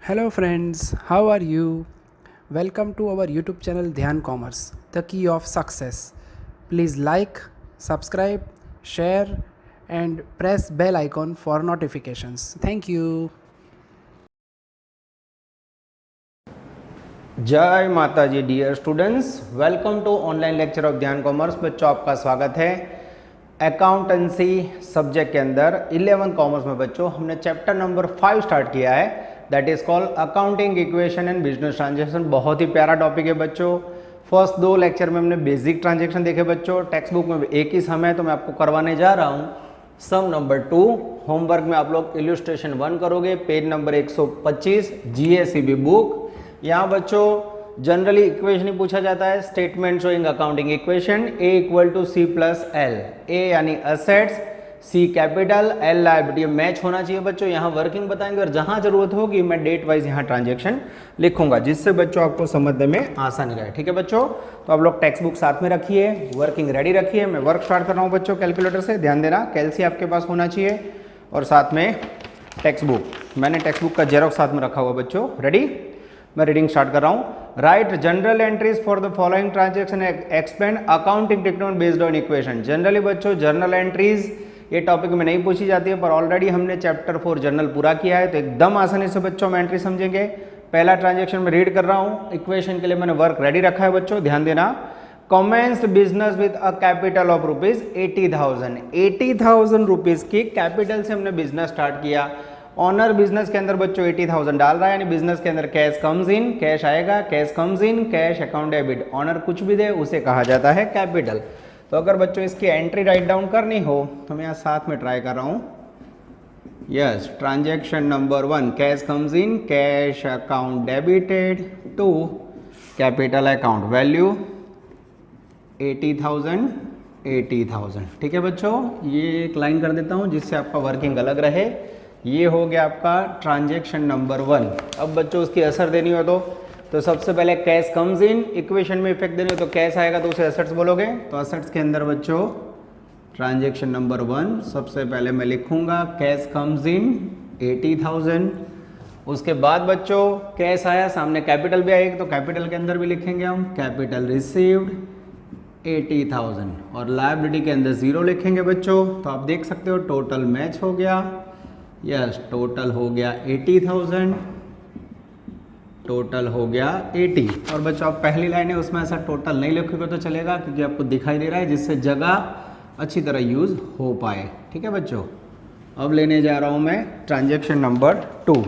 Hello friends, how are you? Welcome to our YouTube channel Dhyan Commerce, the key of success. Please like, subscribe, share and press bell icon for notifications. Thank you. जय माता जी dear students, welcome to online lecture of Dhyan commerce. बच्चों आपका स्वागत है। Accountancy subject के अंदर 11 commerce में बच्चों हमने चैप्टर नंबर 5 स्टार्ट किया है, that is called accounting equation and business transaction. बहुत ही प्यारा टॉपिक है बच्चों। फर्स्ट 2 लेक्चर में हमने बेसिक ट्रांजेक्शन देखे बच्चों। टेक्स्ट बुक में एक ही सम है तो मैं आपको करवाने जा रहा हूँ सम नंबर 2। होमवर्क में आप लोग इल्यूस्ट्रेशन 1 करोगे, पेज नंबर 125 जीएसईबी बुक। यहाँ बच्चों जनरली इक्वेशन ही पूछा जाता है, statement showing accounting equation. A equal to C plus L, A यानी assets, C capital, L liability, match होना चाहिए बच्चों। यहाँ वर्किंग बताएंगे और जहाँ जरूरत होगी मैं डेट वाइज यहाँ ट्रांजेक्शन लिखूंगा, जिससे बच्चों आपको समझने में आसानी रहे। ठीक है बच्चों, तो आप लोग टेक्स्ट बुक साथ में रखिए, वर्किंग रेडी रखिए। मैं वर्क स्टार्ट कर रहा हूँ बच्चों कैलकुलेटर से, ध्यान देना कैलसी आपके पास होना चाहिए और साथ में टेक्स्ट बुक। मैंने टेक्स्ट बुक का जेरॉक्स साथ में रखा हुआ बच्चों। रेडी, मैं रीडिंग स्टार्ट कर रहा हूँ। Right general entries for the following transaction, explain accounting technique based on equation. Generally बच्चों जर्नल एंट्रीज ये टॉपिक में नहीं पूछी जाती है, पर ऑलरेडी हमने चैप्टर 4 जर्नल पूरा किया है, तो एकदम आसानी से बच्चों में एंट्री समझेंगे। पहला ट्रांजेक्शन में रीड कर रहा हूँ, इक्वेशन के लिए मैंने वर्क रेडी रखा है बच्चों, ध्यान देना। Commenced business with a capital of rupees 80,000। 80,000 rupees की कैपिटल से हमने बिजनेस स्टार्ट किया। ऑनर बिजनेस के अंदर बच्चों 80,000 डाल रहा है, यानी बिजनेस के अंदर कैश कम्स इन, कैश आएगा, cash comes in, cash account debit. Owner कुछ भी दे उसे कहा जाता है कैपिटल। तो अगर बच्चों इसकी एंट्री राइट डाउन करनी हो तो मैं यहाँ साथ में ट्राई कर रहा हूँ। Yes, transaction number 1, cash comes in, cash account debited to capital account, value 80,000 80,000। ठीक है बच्चों, ये एक लाइन कर देता हूँ जिससे आपका वर्किंग अलग रहे। ये हो गया आपका ट्रांजेक्शन नंबर 1। अब बच्चों उसकी असर देनी हो तो सबसे पहले कैश कम्स इन, इक्वेशन में इफेक्ट देनी हो तो कैश आएगा तो उसे असेट्स बोलोगे। तो असेट्स के अंदर बच्चों ट्रांजेक्शन नंबर 1 सबसे पहले मैं लिखूंगा कैश कम्स इन 80,000। उसके बाद बच्चों कैश आया, सामने कैपिटल भी आएगी तो कैपिटल के अंदर भी लिखेंगे हम कैपिटल रिसीव्ड 80,000 और लायबिलिटी के अंदर 0 लिखेंगे बच्चों। तो आप देख सकते हो टोटल मैच हो गया। यस, टोटल हो गया 80,000, टोटल हो गया 80। और बच्चों आप पहली लाइन है उसमें ऐसा टोटल नहीं लिखोगे तो चलेगा, क्योंकि आपको दिखाई दे रहा है, जिससे जगह अच्छी तरह यूज हो पाए। ठीक है बच्चों, अब लेने जा रहा हूं मैं transaction number 2।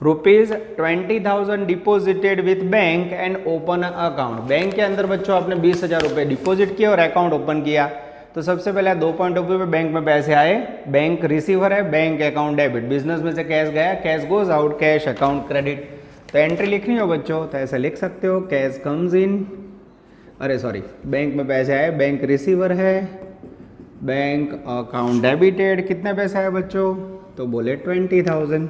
Rupees 20,000 deposited with bank and open account. Bank के अंदर बच्चों आपने 20,000 रुपये डिपोजिट किया और अकाउंट ओपन किया। तो सबसे पहले 2 पॉइंट ऑफ व्यू पे बैंक में पैसे आए, बैंक रिसीवर है, बैंक अकाउंट डेबिट। बिजनेस में से कैश गया, cash goes out, cash account credit. तो एंट्री लिखनी हो बच्चों तो ऐसे लिख सकते हो, कैश कम्स इन, अरे सॉरी, बैंक में पैसे आए, बैंक रिसीवर है, बैंक अकाउंट डेबिटेड। कितने पैसे आए बच्चों तो बोले 20,000।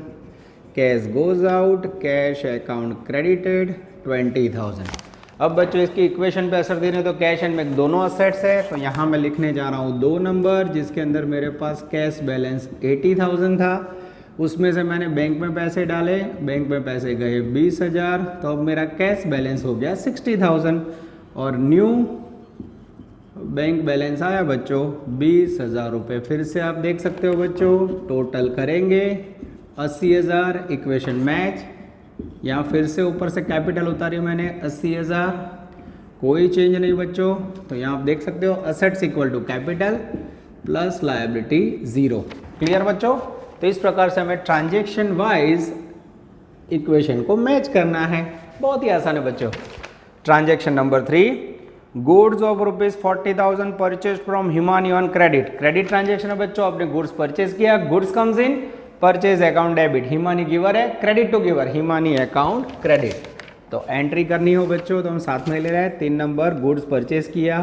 Cash goes out, cash account credited 20,000। अब बच्चों इसकी इक्वेशन पे असर देने तो कैश एंड बैंक दोनों असेट्स है, तो यहाँ मैं लिखने जा रहा हूँ 2 नंबर, जिसके अंदर मेरे पास कैश बैलेंस 80,000 था, उसमें से मैंने बैंक में पैसे डाले, बैंक में पैसे गए 20,000, तो अब मेरा कैश बैलेंस हो गया 60,000 और न्यू बैंक बैलेंस आया बच्चों 20,000 रुपये। फिर से आप देख सकते हो बच्चों, टोटल करेंगे 80,000, इक्वेशन मैच। यहाँ फिर से ऊपर से कैपिटल उतारी मैंने 80,000, कोई चेंज नहीं बच्चों। तो यहाँ आप देख सकते हो assets equal to capital plus liability 0। Clear बच्चों? तो इस प्रकार से हमें ट्रांजेक्शन वाइज इक्वेशन को मैच करना है। बहुत ही आसान है बच्चों। Transaction number 3, goods of rupees 40,000 purchase from Himani on credit. Credit transaction है बच्चों, आपने गुड्स परचेज किया, goods comes in, purchase account debit, Himani giver है, credit to giver, Himani account credit. तो एंट्री करनी हो बच्चों तो हम साथ में ले रहे हैं 3 नंबर, गुड्स परचेज किया,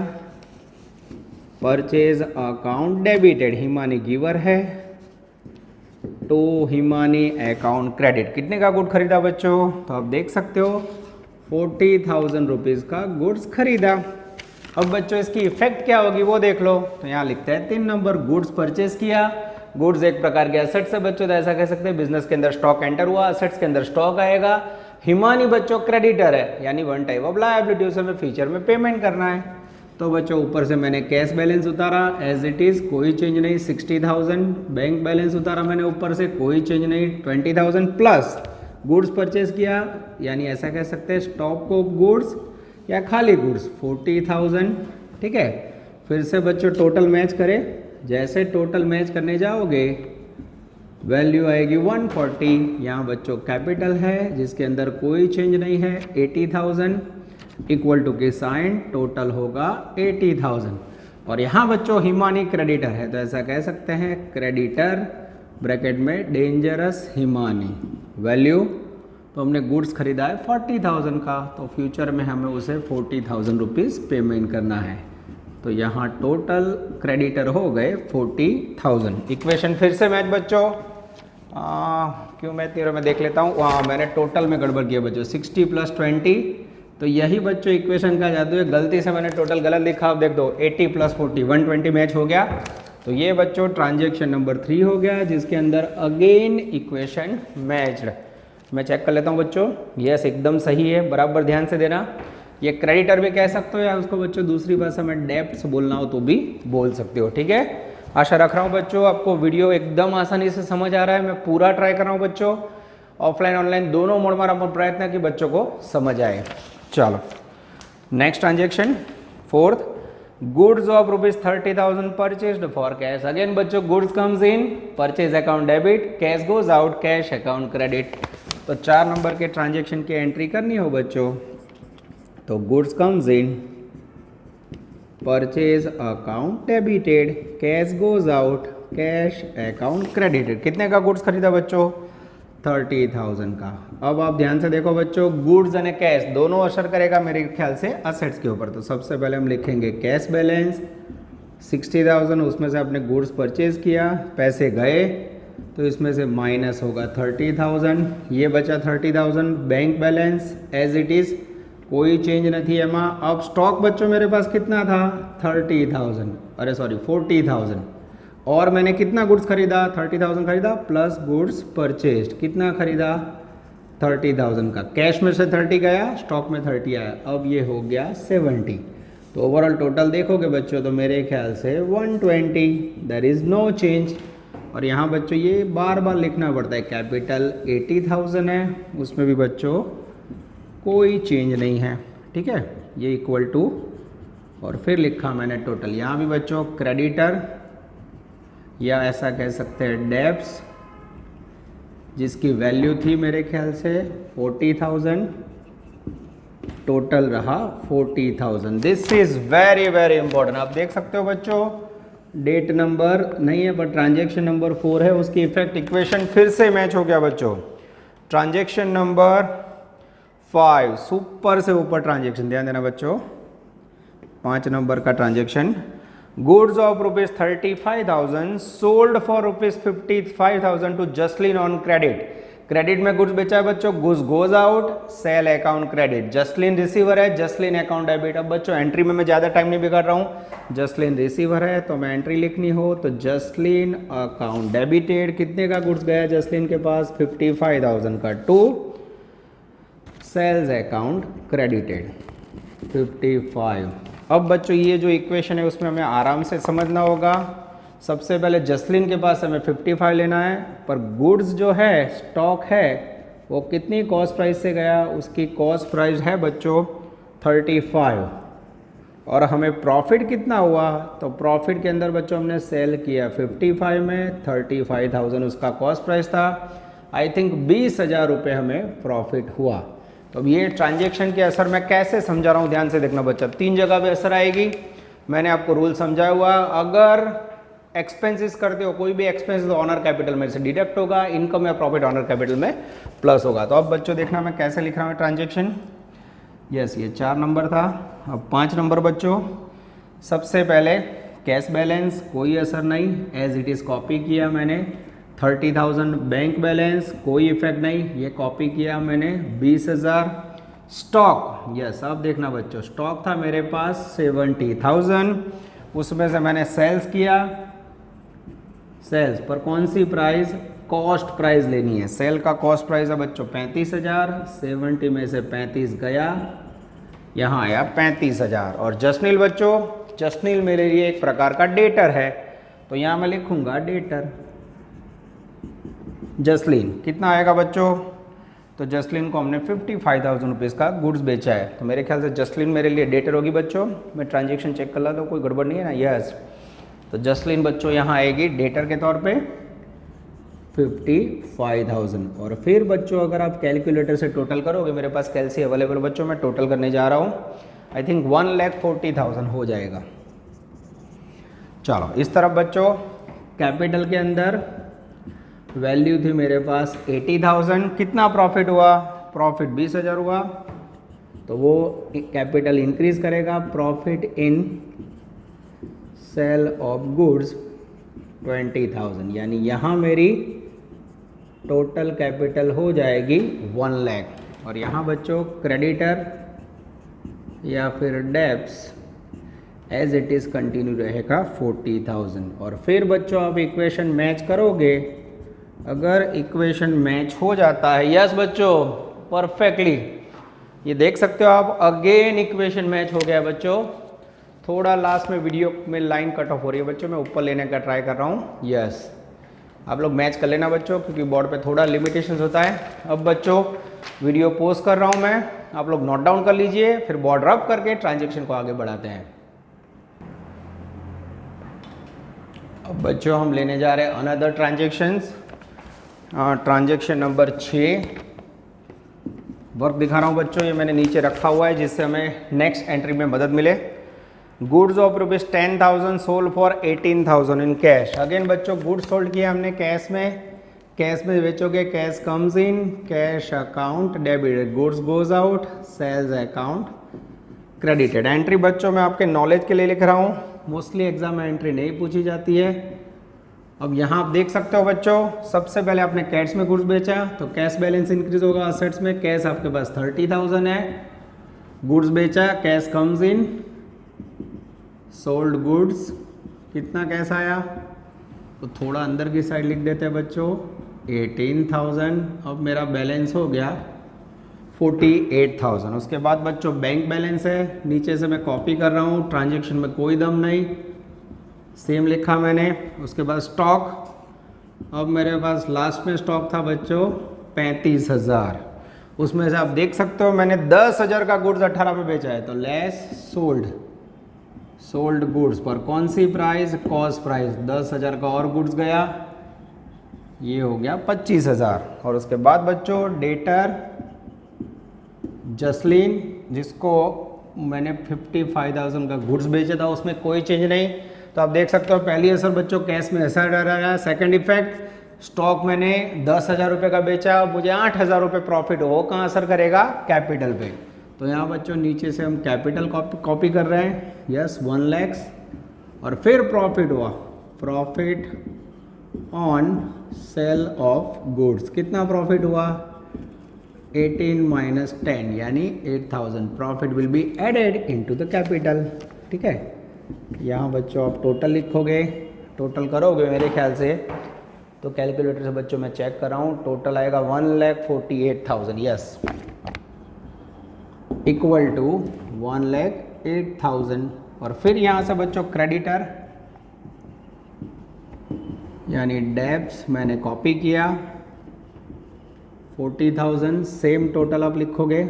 purchase account debited, Himani giver है, टू हिमानी अकाउंट क्रेडिट। कितने का गुड खरीदा बच्चों तो आप देख सकते हो 40,000 रुपीज़ का गुड्स खरीदा। अब बच्चों इसकी इफेक्ट क्या होगी वो देख लो। तो यहाँ लिखते हैं 3 नंबर, गुड्स परचेज किया, गुड्स एक प्रकार के एसेट्स है बच्चों, तो ऐसा कह सकते हैं बिजनेस के अंदर स्टॉक एंटर हुआ, एसेट्स के अंदर स्टॉक आएगा। हिमानी बच्चों क्रेडिटर है, यानी वन टाइप ऑफ लायबिलिटी, उसे हमें फ्यूचर में पेमेंट करना है। तो बच्चों ऊपर से मैंने कैश बैलेंस उतारा एज इट इज़, कोई चेंज नहीं, 60,000। बैंक बैलेंस उतारा मैंने ऊपर से, कोई चेंज नहीं, 20,000 प्लस गुड्स परचेज किया, यानी ऐसा कह सकते हैं स्टॉक ऑफ गुड्स या खाली गुड्स 40,000। ठीक है, फिर से बच्चों टोटल मैच करें, जैसे टोटल मैच करने जाओगे वैल्यू आएगी 140। यहाँ बच्चों कैपिटल है जिसके अंदर कोई चेंज नहीं है, 80,000 इक्वल टू के साइन टोटल होगा 80,000। और यहाँ बच्चों हिमानी क्रेडिटर है, तो ऐसा कह सकते हैं क्रेडिटर ब्रैकेट में डेंजरस हिमानी। वैल्यू तो हमने गुड्स खरीदा है 40,000 का, तो फ्यूचर में हमें उसे 40,000 रुपीज़ पेमेंट करना है। तो यहाँ टोटल क्रेडिटर हो गए 40,000। इक्वेशन फिर से मैच बच्चों, क्यों मैच नहीं हो रहा मैं देख लेता हूँ। वहाँ मैंने टोटल में गड़बड़ किया बच्चों, 60 + 20, तो यही बच्चों इक्वेशन का जादू है। गलती से मैंने टोटल गलत लिखा, अब देख दो 80 + 40 120 मैच हो गया। तो ये बच्चों ट्रांजेक्शन नंबर 3 हो गया, जिसके अंदर अगेन इक्वेशन मैच्ड। मैं चेक कर लेता हूँ बच्चों, यस एकदम सही है, बराबर ध्यान से देना। ये क्रेडिटर भी कह सकते हो या उसको बच्चों दूसरी भाषा में डेब्ट्स बोलना हो तो भी बोल सकते हो। ठीक है, आशा रख रहा हूँ बच्चों आपको वीडियो एकदम आसानी से समझ आ रहा है। मैं पूरा ट्राई कर रहा हूँ बच्चों, ऑफलाइन ऑनलाइन दोनों मोड में आप प्रयत्न कि बच्चों को समझ आए। चलो next transaction, fourth, goods of ₹30,000 purchased for cash. Again बच्चों goods comes in, purchase account debit, cash goes out, cash account credit. तो 4 नंबर के ट्रांजेक्शन की एंट्री करनी हो बच्चों, तो goods comes in, purchase account debited, cash goes out, cash account credited. कितने का गुड्स खरीदा बच्चों? 30,000 का। अब आप ध्यान से देखो बच्चों, गुड्स यानी कैश दोनों असर करेगा मेरे ख्याल से असेट्स के ऊपर। तो सबसे पहले हम लिखेंगे कैश बैलेंस 60,000, उसमें से आपने गुड्स परचेज किया, पैसे गए, तो इसमें से माइनस होगा 30,000, ये बचा 30,000। Bank balance as it is, कोई चेंज नहीं है माँ। अब स्टॉक बच्चों मेरे पास कितना था? 30,000, अरे सॉरी 40,000। और मैंने कितना गुड्स खरीदा? 30,000 खरीदा प्लस गुड्स परचेज्ड। कितना खरीदा? 30,000 का। कैश में से 30 गया, स्टॉक में 30 आया, अब ये हो गया 70। तो ओवरऑल टोटल देखोगे बच्चों तो मेरे ख्याल से 120, देयर इज़ नो चेंज। और यहाँ बच्चों ये बार बार लिखना पड़ता है, कैपिटल 80,000 है, उसमें भी बच्चों कोई चेंज नहीं है। ठीक है, ये इक्वल टू, और फिर लिखा मैंने टोटल। यहाँ भी बच्चों क्रेडिटर या ऐसा कह सकते हैं डेब्ट्स, जिसकी वैल्यू थी मेरे ख्याल से 40,000, टोटल रहा 40,000। This is very very important. आप देख सकते हो बच्चों, डेट नंबर नहीं है पर ट्रांजेक्शन नंबर 4 है, उसकी इफेक्ट इक्वेशन फिर से मैच हो गया बच्चों। ट्रांजेक्शन नंबर 5 सुपर से ऊपर ट्रांजेक्शन, ध्यान देना बच्चों, 5 नंबर का transaction. Goods of ₹35,000 sold for ₹55,000 to Jaslin on credit. Credit में गुड्स बेचा है बच्चों, goods goes out, sale account credit. Jaslin receiver है, जस्लिन अकाउंट डेबिट। अब बच्चों एंट्री में मैं ज़्यादा टाइम नहीं बिगाड़ रहा हूँ, जस्लिन रिसीवर है तो मैं एंट्री लिखनी हो तो जस्लिन अकाउंट डेबिटेड। कितने का गुड्स गया जस्लिन के पास? 55,000 का, टू सेल्स अकाउंट क्रेडिटेड 55। अब बच्चों ये जो इक्वेशन है उसमें हमें आराम से समझना होगा। सबसे पहले जस्लिन के पास हमें 55 लेना है, पर गुड्स जो है स्टॉक है वो कितनी कॉस्ट प्राइस से गया? उसकी कॉस्ट प्राइस है बच्चों 35, और हमें प्रॉफिट कितना हुआ? तो प्रॉफिट के अंदर बच्चों हमने सेल किया 55 में, 35,000 उसका कॉस्ट प्राइस था। आई थिंक 20,000 रुपये हमें प्रॉफिट हुआ। तो अब ये ट्रांजेक्शन के असर मैं कैसे समझा रहा हूँ, ध्यान से देखना बच्चा। 3 जगह पे असर आएगी, मैंने आपको रूल समझाया हुआ। अगर एक्सपेंसेस करते हो, कोई भी एक्सपेंस तो ऑनर कैपिटल में से डिडक्ट होगा, इनकम या प्रॉफिट ऑनर कैपिटल में प्लस होगा। तो अब बच्चों देखना मैं कैसे लिख रहा हूँ ट्रांजेक्शन। यस, ये 4 नंबर था। अब 5 नंबर बच्चों, सबसे पहले कैश बैलेंस कोई असर नहीं, एज इट इज़ कॉपी किया मैंने। 30,000 बैंक बैलेंस कोई इफेक्ट नहीं, ये कॉपी किया मैंने। 20,000 स्टॉक, यस अब देखना बच्चों, स्टॉक था मेरे पास 70,000, उसमें से मैंने सेल्स किया सेल्स पर कौन सी प्राइस, कॉस्ट प्राइस लेनी है। सेल का कॉस्ट प्राइस है बच्चों 35,000, 70 में से 35 गया, यहाँ आया 35,000। और जस्नील बच्चों, जस्नील मेरे लिए एक प्रकार का डेटर है, तो यहाँ मैं लिखूंगा डेटर। जसलीन कितना आएगा बच्चों, तो जसलीन को हमने 55,000 रुपीज़ का गुड्स बेचा है, तो मेरे ख्याल से जसलीन मेरे लिए डेटर होगी बच्चों। मैं ट्रांजेक्शन चेक कर लेता हूँ, कोई गड़बड़ नहीं है ना, यस। तो जसलीन बच्चों यहाँ आएगी डेटर के तौर पे 55,000। और फिर बच्चों अगर आप कैलकुलेटर से टोटल करोगे, मेरे पास कैलसी अवेलेबल बच्चों, मैं टोटल करने जा रहा हूँ, आई थिंक 1,40,000 हो जाएगा। चलो इस तरफ बच्चों कैपिटल के अंदर वैल्यू थी मेरे पास 80,000, कितना प्रॉफिट हुआ, प्रॉफिट 20,000 हुआ, तो वो कैपिटल इंक्रीज करेगा, profit in sale of goods 20,000, यानी यहाँ मेरी टोटल कैपिटल हो जाएगी 1 लाख। और यहाँ बच्चों क्रेडिटर या फिर debts as it is continue रहेगा 40,000। और फिर बच्चों आप इक्वेशन मैच करोगे, अगर इक्वेशन मैच हो जाता है, यस बच्चों परफेक्टली, ये देख सकते हो आप, अगेन इक्वेशन मैच हो गया बच्चों। थोड़ा लास्ट में वीडियो में लाइन कट ऑफ हो रही है बच्चों, मैं ऊपर लेने का ट्राई कर रहा हूँ, यस। आप लोग मैच कर लेना बच्चों, क्योंकि बोर्ड पे थोड़ा लिमिटेशंस होता है। अब बच्चों वीडियो पोस्ट कर रहा हूँ मैं, आप लोग नोट डाउन कर लीजिए, फिर बोर्ड रब करके ट्रांजेक्शन को आगे बढ़ाते हैं। अब बच्चों हम लेने जा रहे हैं another transactions, transaction number 6। Work दिखा रहा हूँ बच्चों, ये मैंने नीचे रखा हुआ है जिससे हमें नेक्स्ट एंट्री में मदद मिले। Goods of ₹10,000 sold for 18,000 in cash. Again बच्चों गुड्स सोल्ड किया हमने कैश में बेचोगे, cash comes in, cash account debited, goods goes out, sales account credited. Entry बच्चों मैं आपके नॉलेज के लिए लिख रहा हूँ, मोस्टली एग्जाम में एंट्री नहीं पूछी जाती है। अब यहाँ आप देख सकते हो बच्चों, सबसे पहले आपने कैश में गुड्स बेचा, तो कैश बैलेंस इंक्रीज होगा असेट्स में। कैश आपके पास 30,000 है, गुड्स बेचा, कैश कम्स इन, सोल्ड गुड्स, कितना कैश आया, तो थोड़ा अंदर की साइड लिख देते हैं बच्चों 18,000। अब मेरा बैलेंस हो गया 48,000। उसके बाद बच्चों बैंक बैलेंस है, नीचे से मैं कॉपी कर रहा हूँ, ट्रांजेक्शन में कोई दम नहीं, सेम लिखा मैंने। उसके बाद स्टॉक, अब मेरे पास लास्ट में स्टॉक था बच्चों 35,000, उसमें से आप देख सकते हो मैंने 10,000 का गुड्स 18 पे बेचा है, तो लेस सोल्ड गुड्स पर कौन सी प्राइस, कॉस्ट प्राइस, 10,000 का और गुड्स गया, ये हो गया 25,000। और उसके बाद बच्चों डेटर जसलीन, जिसको मैंने 55,000 का गुड्स बेचा था, उसमें कोई चेंज नहीं, तो आप देख सकते हो पहली असर बच्चों कैश में ऐसा डर रहा है। सेकंड इफेक्ट, स्टॉक मैंने 10,000 रुपये का बेचा, मुझे 8,000 रुपये प्रॉफिट हो, कहाँ असर करेगा, कैपिटल पे। तो यहाँ बच्चों नीचे से हम कैपिटल कॉपी कर रहे हैं, यस 1 लाख। और फिर प्रॉफिट हुआ, profit on sale of goods, कितना प्रॉफिट हुआ 18 माइनस 10 यानी 8,000। Profit will be added into the capital, ठीक है। यहाँ बच्चों आप टोटल लिखोगे, टोटल करोगे मेरे ख्याल से, तो कैलकुलेटर से बच्चों मैं चेक कर रहा हूँ, टोटल आएगा 1,48,000, यस, इक्वल टू 1,08,000। और फिर यहाँ से बच्चों क्रेडिटर यानी डेब्ट्स मैंने कॉपी किया 40,000, सेम टोटल आप लिखोगे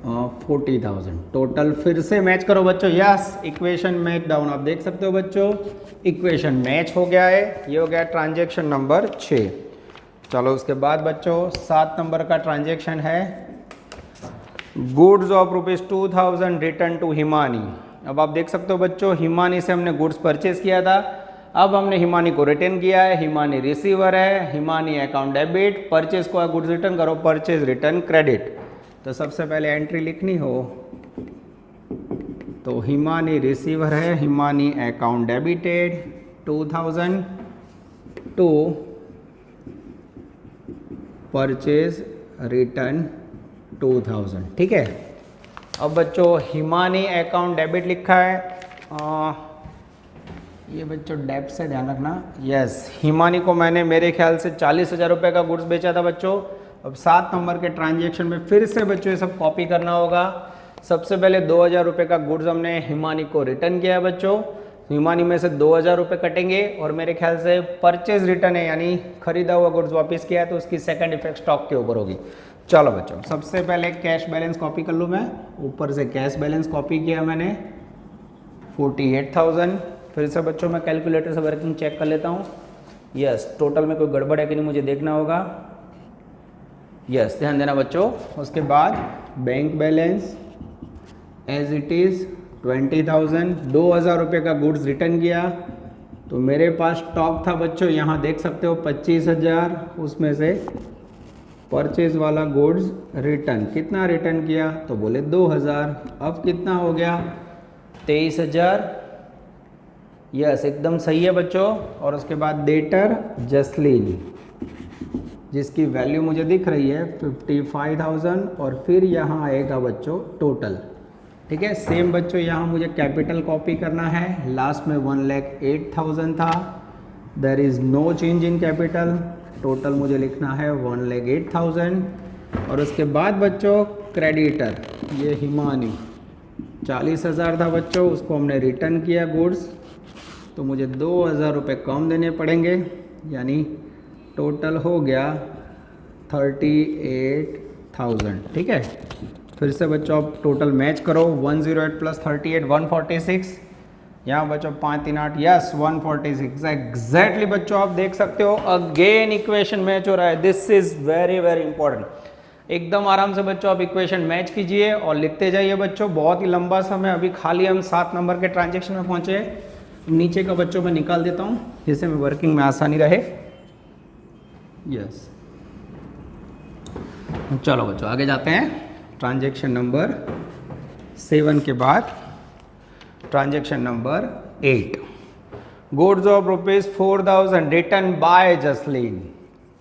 40,000। टोटल फिर से मैच करो बच्चों, यस इक्वेशन मैच डाउन, आप देख सकते हो बच्चों इक्वेशन मैच हो गया है, ये हो गया ट्रांजेक्शन नंबर 6। चलो उसके बाद बच्चों 7 नंबर का ट्रांजेक्शन है, goods of ₹2,000 return to Himani. अब आप देख सकते हो बच्चों हिमानी से हमने गुड्स परचेज किया था, अब हमने हिमानी को रिटर्न किया है, हिमानी रिसीवर है, हिमानी अकाउंट डेबिट, परचेज को गुड्स रिटर्न करो, परचेज रिटर्न क्रेडिट। तो सबसे पहले एंट्री लिखनी हो तो हिमानी रिसीवर है, Himani account debited 2,000 to purchase return 2,000, ठीक है। अब बच्चों हिमानी अकाउंट डेबिट लिखा है, ये बच्चों डेप्थ से ध्यान रखना। यस, हिमानी को मैंने मेरे ख्याल से 40,000 रुपये का गुड्स बेचा था बच्चों। अब 7 नंबर के ट्रांजेक्शन में फिर से बच्चों ये सब कॉपी करना होगा। सबसे पहले 2,000 रुपये का गुड्स हमने हिमानी को रिटर्न किया है बच्चों। हिमानी में से 2,000 रुपये कटेंगे और मेरे ख्याल से परचेज रिटर्न है, यानी खरीदा हुआ गुड्स वापस किया है, तो उसकी सेकंड इफेक्ट स्टॉक के ऊपर होगी। चलो बच्चों, सबसे पहले कैश बैलेंस कॉपी कर लूँ मैं। ऊपर से कैश बैलेंस कॉपी किया मैंने 48,000। फिर से बच्चों मैं कैलकुलेटर से वर्किंग चेक कर लेता हूँ। यस, टोटल में कोई गड़बड़ है कि नहीं मुझे देखना होगा। यस, ध्यान देना बच्चों। उसके बाद bank balance as it is 20,000। 2,000 रुपये का गुड्स रिटर्न किया, तो मेरे पास स्टॉक था बच्चों, यहाँ देख सकते हो 25,000। उसमें से परचेज वाला गुड्स रिटर्न, कितना रिटर्न किया तो बोले 2,000। अब कितना हो गया 23,000। यस, एकदम सही है बच्चों। और उसके बाद डेटर जसलीन, जिसकी वैल्यू मुझे दिख रही है 55,000। और फिर यहाँ आएगा बच्चों टोटल। ठीक है, सेम बच्चों यहाँ मुझे कैपिटल कॉपी करना है। लास्ट में 1,08,000 था, there is no change in capital. Total मुझे लिखना है 1,08,000। और उसके बाद बच्चों क्रेडिटर, ये हिमानी 40,000 था बच्चों, उसको हमने रिटर्न किया गुड्स, तो मुझे 2,000 रुपये कम देने पड़ेंगे, यानी टोटल हो गया 38,000। ठीक है, फिर से बच्चों आप टोटल मैच करो। 108 + 38 146। यहाँ बच्चों 5 3 8, यस 146 एग्जैक्टली बच्चों आप देख सकते हो। अगेन इक्वेशन मैच हो रहा है। This is very very important. एकदम आराम से बच्चों आप इक्वेशन मैच कीजिए और लिखते जाइए बच्चों। बहुत ही लंबा समय, अभी खाली हम 7 नंबर के ट्रांजेक्शन में पहुंचे। नीचे का बच्चों मैं निकाल देता हूँ जिससे मैं वर्किंग में आसानी रहे। यस, चलो बच्चों आगे जाते हैं। ट्रांजेक्शन नंबर 7 के बाद transaction number 8, goods of ₹4,000 return by Jasleen.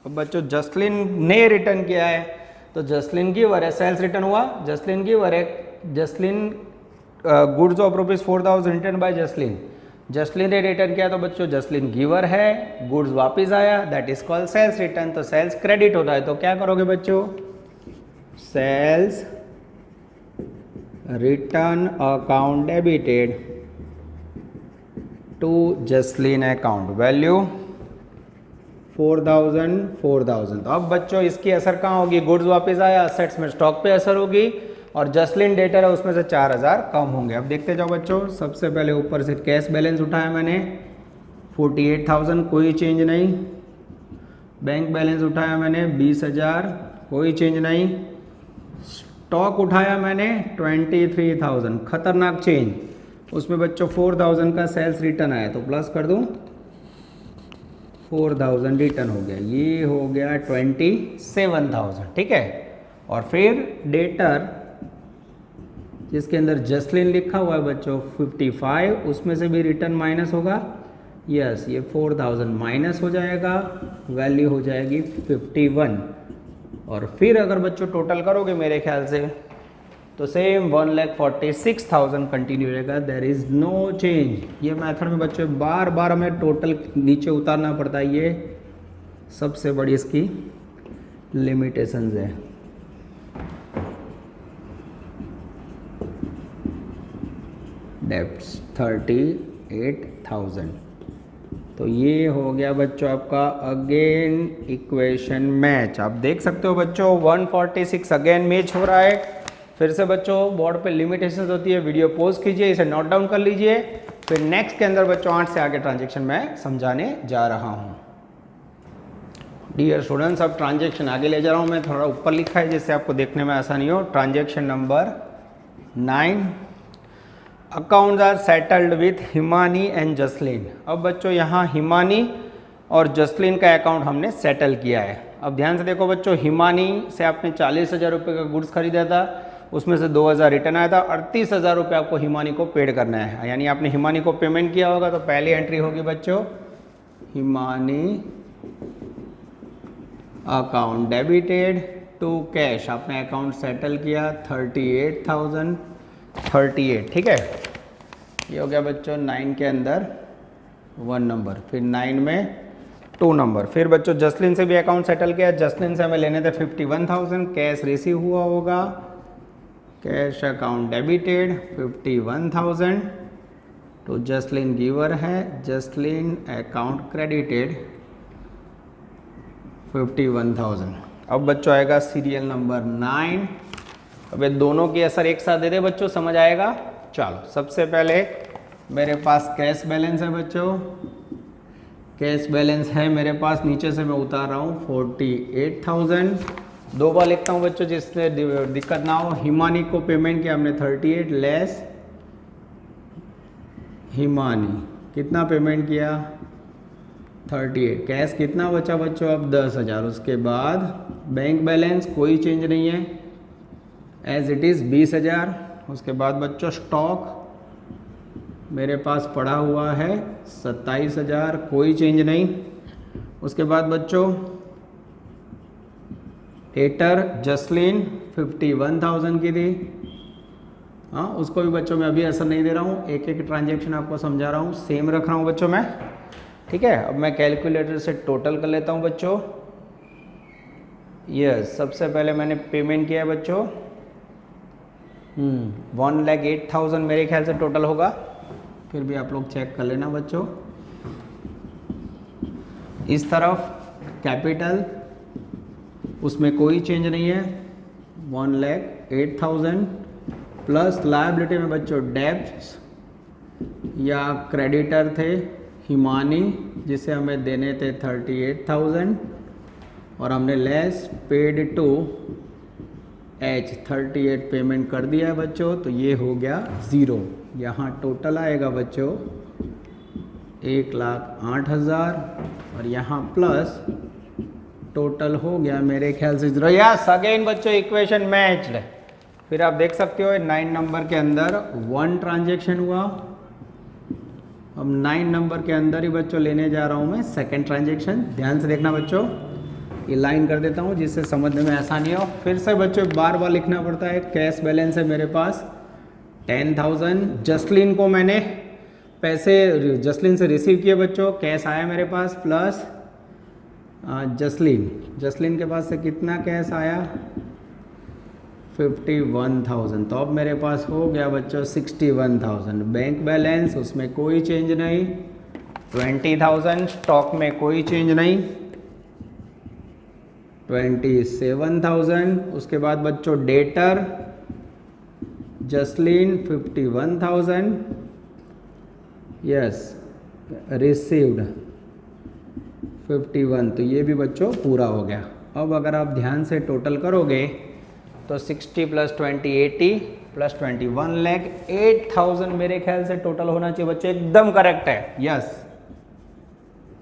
अब बच्चों जसलीन ने रिटर्न किया है, तो जसलीन गिवर है, सेल्स रिटर्न हुआ, जसलीन गिवर है। Jasleen goods of ₹4,000 return by Jasleen. Jasleen ने रिटर्न किया, तो बच्चों जसलीन गिवर है, गुड्स वापस आया, that is called sales return. तो सेल्स क्रेडिट होता है, तो क्या करोगे बच्चों, sales return account debited to Jasleen account, value 4,000। तो अब बच्चों इसकी असर कहाँ होगी, गुड्स वापस आया, असेट्स में स्टॉक पे असर होगी, और जसलीन डेटर है उसमें से 4,000 कम होंगे। अब देखते जाओ बच्चों। सबसे पहले ऊपर से कैश बैलेंस उठाया मैंने 48,000, कोई चेंज नहीं। बैंक बैलेंस उठाया मैंने 20,000, कोई चेंज नहीं। स्टॉक उठाया मैंने 23,000, खतरनाक चेंज। उसमें बच्चों 4,000 का सेल्स रिटर्न आया, तो प्लस कर दूं, 4,000 रिटर्न हो गया, ये हो गया 27,000। ठीक है, और फिर डेटर जिसके अंदर जसलीन लिखा हुआ है बच्चों 55, उसमें से भी रिटर्न माइनस होगा। यस, ये 4,000 माइनस हो जाएगा, वैल्यू हो जाएगी 51। और फिर अगर बच्चों टोटल करोगे मेरे ख्याल से, तो सेम 1,46,000 कंटिन्यू रहेगा, देयर इज़ नो चेंज। ये मेथड में बच्चों बार बार हमें टोटल नीचे उतारना पड़ता है, ये सबसे बड़ी इसकी लिमिटेशंस है। डेप्ट्स 38,000। तो ये हो गया बच्चों आपका अगेन इक्वेशन मैच। आप देख सकते हो बच्चों 146 अगेन मैच हो रहा है। फिर से बच्चों बोर्ड पे लिमिटेशंस होती है, वीडियो पॉज कीजिए, इसे नोट डाउन कर लीजिए। फिर नेक्स्ट के अंदर बच्चों 8 से आगे ट्रांजेक्शन मैं समझाने जा रहा हूँ। डियर स्टूडेंट्स, अब ट्रांजेक्शन आगे ले जा रहा हूँ मैं, थोड़ा ऊपर लिखा है जिससे आपको देखने में आसानी हो। Transaction number 9, accounts are settled with Himani and Jasleen. अब बच्चों यहाँ हिमानी और जसलीन का अकाउंट हमने सेटल किया है। अब ध्यान से देखो बच्चों, हिमानी से आपने 40,000 रुपये का गुड्स खरीदा था, उसमें से 2,000 रिटर्न आया था, 38,000 रुपये आपको हिमानी को पेड करना है। यानी आपने हिमानी को पेमेंट किया होगा, तो पहली एंट्री होगी बच्चों Himani account debited to cash. आपने अकाउंट सेटल किया 38,038। ठीक है, ये हो गया बच्चों 9 के अंदर 1 नंबर, फिर 9 में 2 नंबर। फिर बच्चों जसलिन से भी अकाउंट सेटल किया। जसलिन से हमें लेने थे 51,000, कैश रिसीव हुआ होगा, कैश अकाउंट डेबिटेड 51,000 तो जसलिन गिवर है, जसलिन अकाउंट क्रेडिटेड 51,000। अब बच्चों आएगा सीरियल नंबर 9। अब ये दोनों की असर एक साथ दे दे बच्चों, समझ आएगा। चलो सबसे पहले मेरे पास कैश बैलेंस है बच्चों, कैश बैलेंस है मेरे पास, नीचे से मैं उतार रहा हूँ 48,000। 2 बार लिखता हूँ बच्चों जिससे दिक्कत ना हो। हिमानी को पेमेंट किया हमने 38 लेस हिमानी, कितना पेमेंट किया 38। कैश कितना बचा बच्चों अब 10,000। उसके बाद बैंक बैलेंस कोई चेंज नहीं है, एज इट इज़ 20,000। उसके बाद बच्चों स्टॉक मेरे पास पड़ा हुआ है 27,000, कोई चेंज नहीं। उसके बाद बच्चों एटर जसलिन 51,000 की थी, हाँ उसको भी बच्चों मैं अभी असर नहीं दे रहा हूँ, एक एक ट्रांजेक्शन आपको समझा रहा हूँ, सेम रख रहा हूँ बच्चों मैं, ठीक है। अब मैं कैलकुलेटर से टोटल कर लेता हूँ बच्चों। यस, सबसे पहले मैंने पेमेंट किया है बच्चों 1,08,000 मेरे ख्याल से टोटल होगा, फिर भी आप लोग चेक कर लेना बच्चों। इस तरफ कैपिटल उसमें कोई चेंज नहीं है 1,08,000 प्लस लायबिलिटी में बच्चों डेब्ट्स या क्रेडिटर थे हिमानी जिसे हमें देने थे 38,000 और हमने less paid to H 38 payment कर दिया है बच्चों, तो ये हो गया 0। यहाँ टोटल आएगा बच्चों 1,08,000 और यहाँ प्लस टोटल हो गया मेरे ख्याल से 0। यस अगेन बच्चों इक्वेशन मैच्ड। फिर आप देख सकते हो 9 नंबर के अंदर 1 ट्रांजेक्शन हुआ। अब 9 नंबर के अंदर ही बच्चों लेने जा रहा हूँ मैं सेकंड ट्रांजेक्शन, ध्यान से देखना बच्चों, ये लाइन कर देता हूँ जिससे समझने में आसानी हो। फिर से बच्चों बार बार लिखना पड़ता है। कैश बैलेंस है मेरे पास 10,000, जसलिन को मैंने पैसे जसलिन से रिसीव किए बच्चों, कैश आया मेरे पास प्लस जसलिन के पास से कितना कैश आया 51,000, तो अब मेरे पास हो गया बच्चों 61,000। बैंक बैलेंस उसमें कोई चेंज नहीं 20,000, स्टॉक में कोई चेंज नहीं 27,000। उसके बाद बच्चों डेटर जसलिन 51,000, यस रिसीव्ड 51, तो ये भी बच्चों पूरा हो गया। अब अगर आप ध्यान से टोटल करोगे तो 60 + 20 80 + 20 1,08,000 मेरे ख्याल से टोटल होना चाहिए बच्चों, एकदम करेक्ट है। यस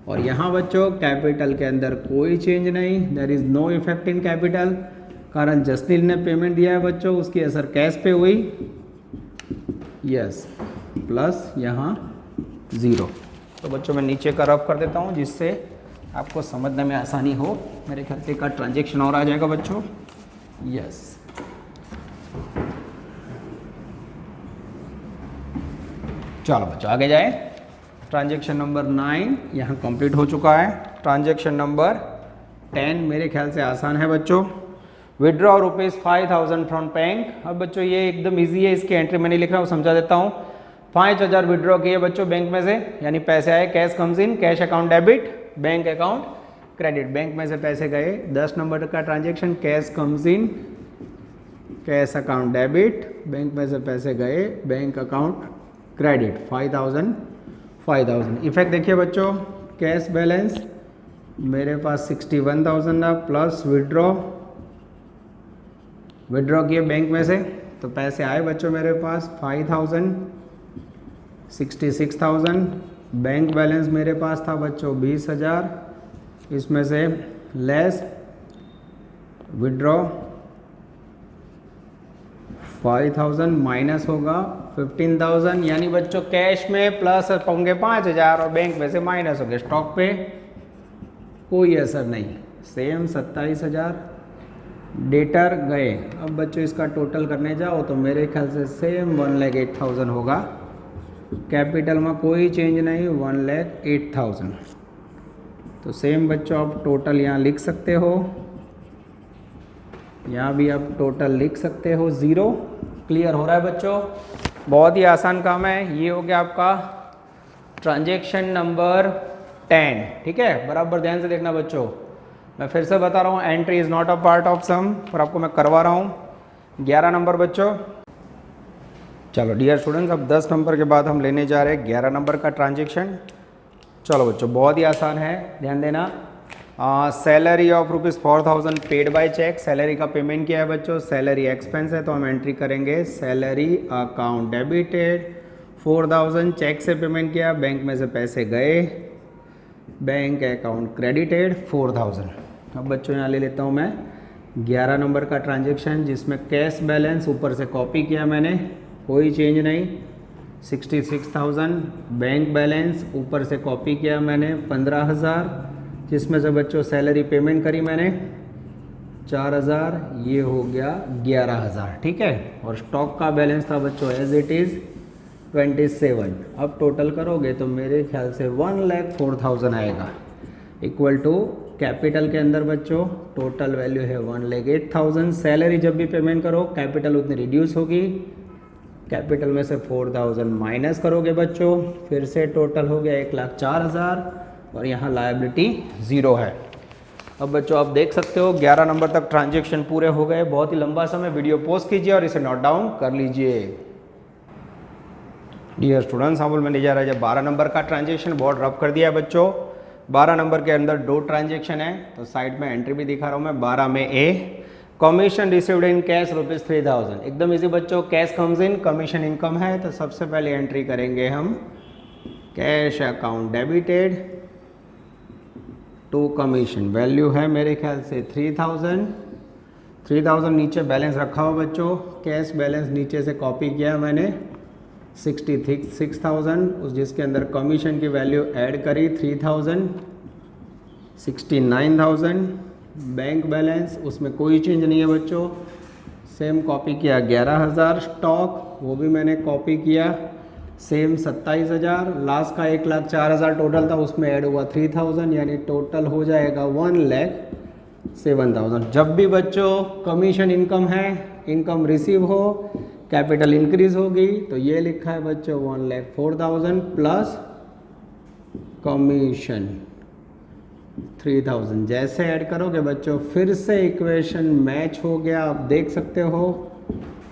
और यहाँ बच्चों कैपिटल के अंदर कोई चेंज नहीं, there is no effect in capital, कारण जसलिन ने पेमेंट दिया है बच्चों, उसकी असर कैश पे हुई। यस प्लस यहाँ 0। तो बच्चों मैं नीचे का रफ कर देता हूँ जिससे आपको समझने में आसानी हो। मेरे ख्याल से का ट्रांजेक्शन और आ जाएगा बच्चों। यस चलो बच्चों आगे जाए। ट्रांजेक्शन नंबर 9 यहाँ कंप्लीट हो चुका है। ट्रांजेक्शन नंबर 10 मेरे ख्याल से आसान है बच्चों। Withdraw ₹5,000 from bank. अब बच्चों ये एकदम इजी है, इसकी एंट्री मैं नहीं लिख रहा हूँ, समझा देता हूँ। 5,000 विड्रॉ किए बच्चों बैंक में से, यानी पैसे आए, cash comes in, cash account debit, bank account credit. Bank में से पैसे गए, 10 नंबर का transaction, cash comes in, cash account debit, bank में से पैसे गए, बैंक अकाउंट क्रेडिट 5,000। इफेक्ट देखिए बच्चों, कैश बैलेंस मेरे पास 61,000 था प्लस विड्रॉ किए बैंक में से, तो पैसे आए बच्चों मेरे पास 5,000 66,000। बैंक बैलेंस मेरे पास था बच्चों 20,000, इसमें से लेस विड्रॉ 5,000 माइनस होगा 15,000, यानी बच्चों कैश में प्लस होंगे 5,000 और बैंक में से माइनस होंगे। स्टॉक पे कोई असर नहीं, सेम 27,000। डेटर गए। अब बच्चों इसका टोटल करने जाओ तो मेरे ख्याल से सेम 1,08,000 होगा। कैपिटल में कोई चेंज नहीं, 1,08,000। तो सेम बच्चों आप टोटल यहाँ लिख सकते हो, यहाँ भी आप टोटल लिख सकते हो 0। क्लियर हो रहा है बच्चों? बहुत ही आसान काम है। ये हो गया आपका ट्रांजैक्शन नंबर 10। ठीक है, बराबर ध्यान से देखना बच्चों। मैं फिर से बता रहा हूँ, entry is not a part of sum, पर आपको मैं करवा रहा हूँ। 11 नंबर बच्चों। चलो डियर स्टूडेंट्स, अब 10 नंबर के बाद हम लेने जा रहे हैं 11 नंबर का ट्रांजैक्शन। चलो बच्चों, बहुत ही आसान है, ध्यान देना। Salary of ₹4,000 paid by cheque. Salary का पेमेंट किया है बच्चों, सैलरी एक्सपेंस है, तो हम एंट्री करेंगे सैलरी अकाउंट डेबिटेड। 4,000 चेक से पेमेंट किया, बैंक में से पैसे गए, बैंक अकाउंट क्रेडिटेड 4,000। अब बच्चों यहाँ ले लेता हूँ मैं 11 नंबर का ट्रांजैक्शन, जिसमें कैश बैलेंस ऊपर से कॉपी किया मैंने, कोई चेंज नहीं, 66,000। बैंक बैलेंस ऊपर से कॉपी किया मैंने 15,000, जिसमें से बच्चों सैलरी पेमेंट करी मैंने 4,000, ये हो गया 11,000। ठीक है, और स्टॉक का बैलेंस था बच्चों एज इट इज़ 27। अब टोटल करोगे तो मेरे ख्याल से 1,04,000 आएगा, इक्वल टू कैपिटल के अंदर बच्चों टोटल वैल्यू है 1,08,000। सैलरी जब भी पेमेंट करो कैपिटल उतनी रिड्यूस होगी, कैपिटल में से 4,000 माइनस करोगे बच्चों, फिर से टोटल हो गया 1,04,000, और यहाँ लायबिलिटी 0 है। अब बच्चों आप देख सकते हो 11 नंबर तक ट्रांजैक्शन पूरे हो गए। बहुत ही लंबा समय, वीडियो पॉज कीजिए और इसे नोट डाउन कर लीजिए। डियर स्टूडेंट्स, हम मैंने जा रहा है जब 12 नंबर का ट्रांजैक्शन, बहुत रफ कर दिया है बच्चों। 12 नंबर के अंदर 2 ट्रांजैक्शन है, तो साइड में एंट्री भी दिखा रहा हूँ मैं। 12 में A, commission received in cash ₹3,000। एकदम इजी बच्चों, cash comes in, commission income है, तो सबसे पहले एंट्री करेंगे हम cash account debited to commission. Value है मेरे ख्याल से 3,000। 3,000 नीचे बैलेंस रखा हुआ बच्चों, कैश बैलेंस नीचे से कॉपी किया मैंने 66,000, उस जिसके अंदर कमीशन की वैल्यू ऐड करी 3,000, 69,000। बैंक बैलेंस उसमें कोई चेंज नहीं है बच्चों, सेम कॉपी किया 11,000। स्टॉक वो भी मैंने कॉपी किया सेम 27,000। लास्ट का 1,04,000 टोटल था, उसमें ऐड हुआ 3,000, यानी टोटल हो जाएगा 1,07,000। जब भी बच्चों कमीशन इनकम है, इनकम रिसीव हो, कैपिटल इंक्रीज होगी, तो ये लिखा है बच्चों 1,04,000 प्लस कमीशन 3,000। जैसे ऐड करोगे बच्चों फिर से इक्वेशन मैच हो गया, आप देख सकते हो,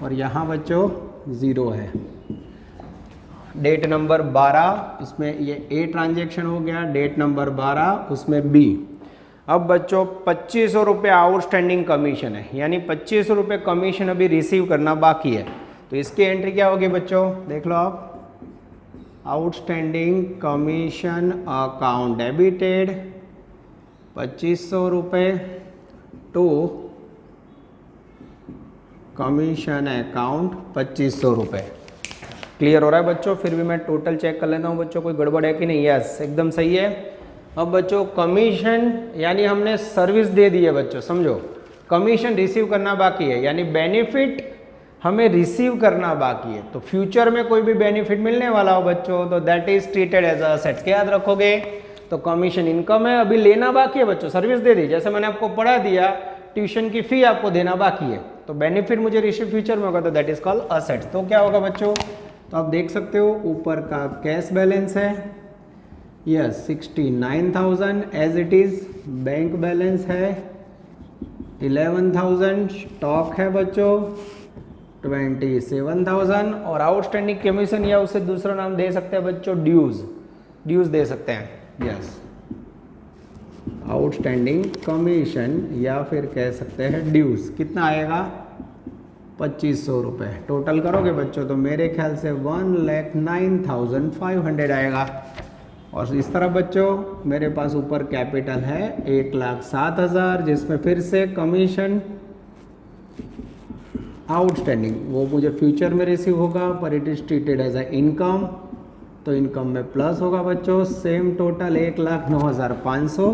और यहाँ बच्चों 0 है। डेट नंबर 12, इसमें ये ए ट्रांजैक्शन हो गया, डेट नंबर 12 उसमें बी। अब बच्चों 2,500 रुपये आउटस्टैंडिंग कमीशन है, यानी 2,500 रुपये कमीशन अभी रिसीव करना बाकी है, तो इसकी एंट्री क्या होगी बच्चों, देख लो आप। आउटस्टैंडिंग कमीशन अकाउंट डेबिटेड 2,500 रुपये टू कमीशन अकाउंट 2,500 रुपये। क्लियर हो रहा है बच्चों? फिर भी मैं टोटल चेक कर लेता हूँ बच्चों, कोई गड़बड़ है कि नहीं। यस, एकदम सही है। अब बच्चों कमीशन यानी हमने सर्विस दे दी है बच्चों, समझो। कमीशन रिसीव करना बाकी है, यानी बेनिफिट हमें रिसीव करना बाकी है। तो फ्यूचर में कोई भी बेनिफिट मिलने वाला हो बच्चों, तो that is treated as assets. क्या याद रखोगे? तो कमीशन इनकम है, अभी लेना बाकी है बच्चों, सर्विस दे दी, जैसे मैंने आपको पढ़ा दिया, ट्यूशन की फी आपको देना बाकी है, तो बेनिफिट मुझे रिसीव फ्यूचर में होगा, तो दैट इज कॉल्ड असेट्स। तो क्या होगा बच्चों, तो आप देख सकते हो ऊपर का कैश बैलेंस है, yes 69,000 as it is. Bank balance है 11,000। स्टॉक है बच्चों 27,000, और आउटस्टैंडिंग कमीशन या उसे दूसरा नाम दे सकते हैं बच्चों, ड्यूज दे सकते हैं। यस, आउटस्टैंडिंग कमीशन या फिर कह सकते हैं ड्यूज। कितना आएगा? 2,500 रुपये। टोटल करोगे बच्चों तो मेरे ख्याल से 1,09,500 आएगा। और इस तरह बच्चों मेरे पास ऊपर कैपिटल है 1,07,000, जिसमें फिर से कमीशन आउटस्टैंडिंग वो मुझे फ्यूचर में रिसीव होगा, पर it is treated as a income, तो इनकम में प्लस होगा बच्चों। सेम टोटल 1,09,500,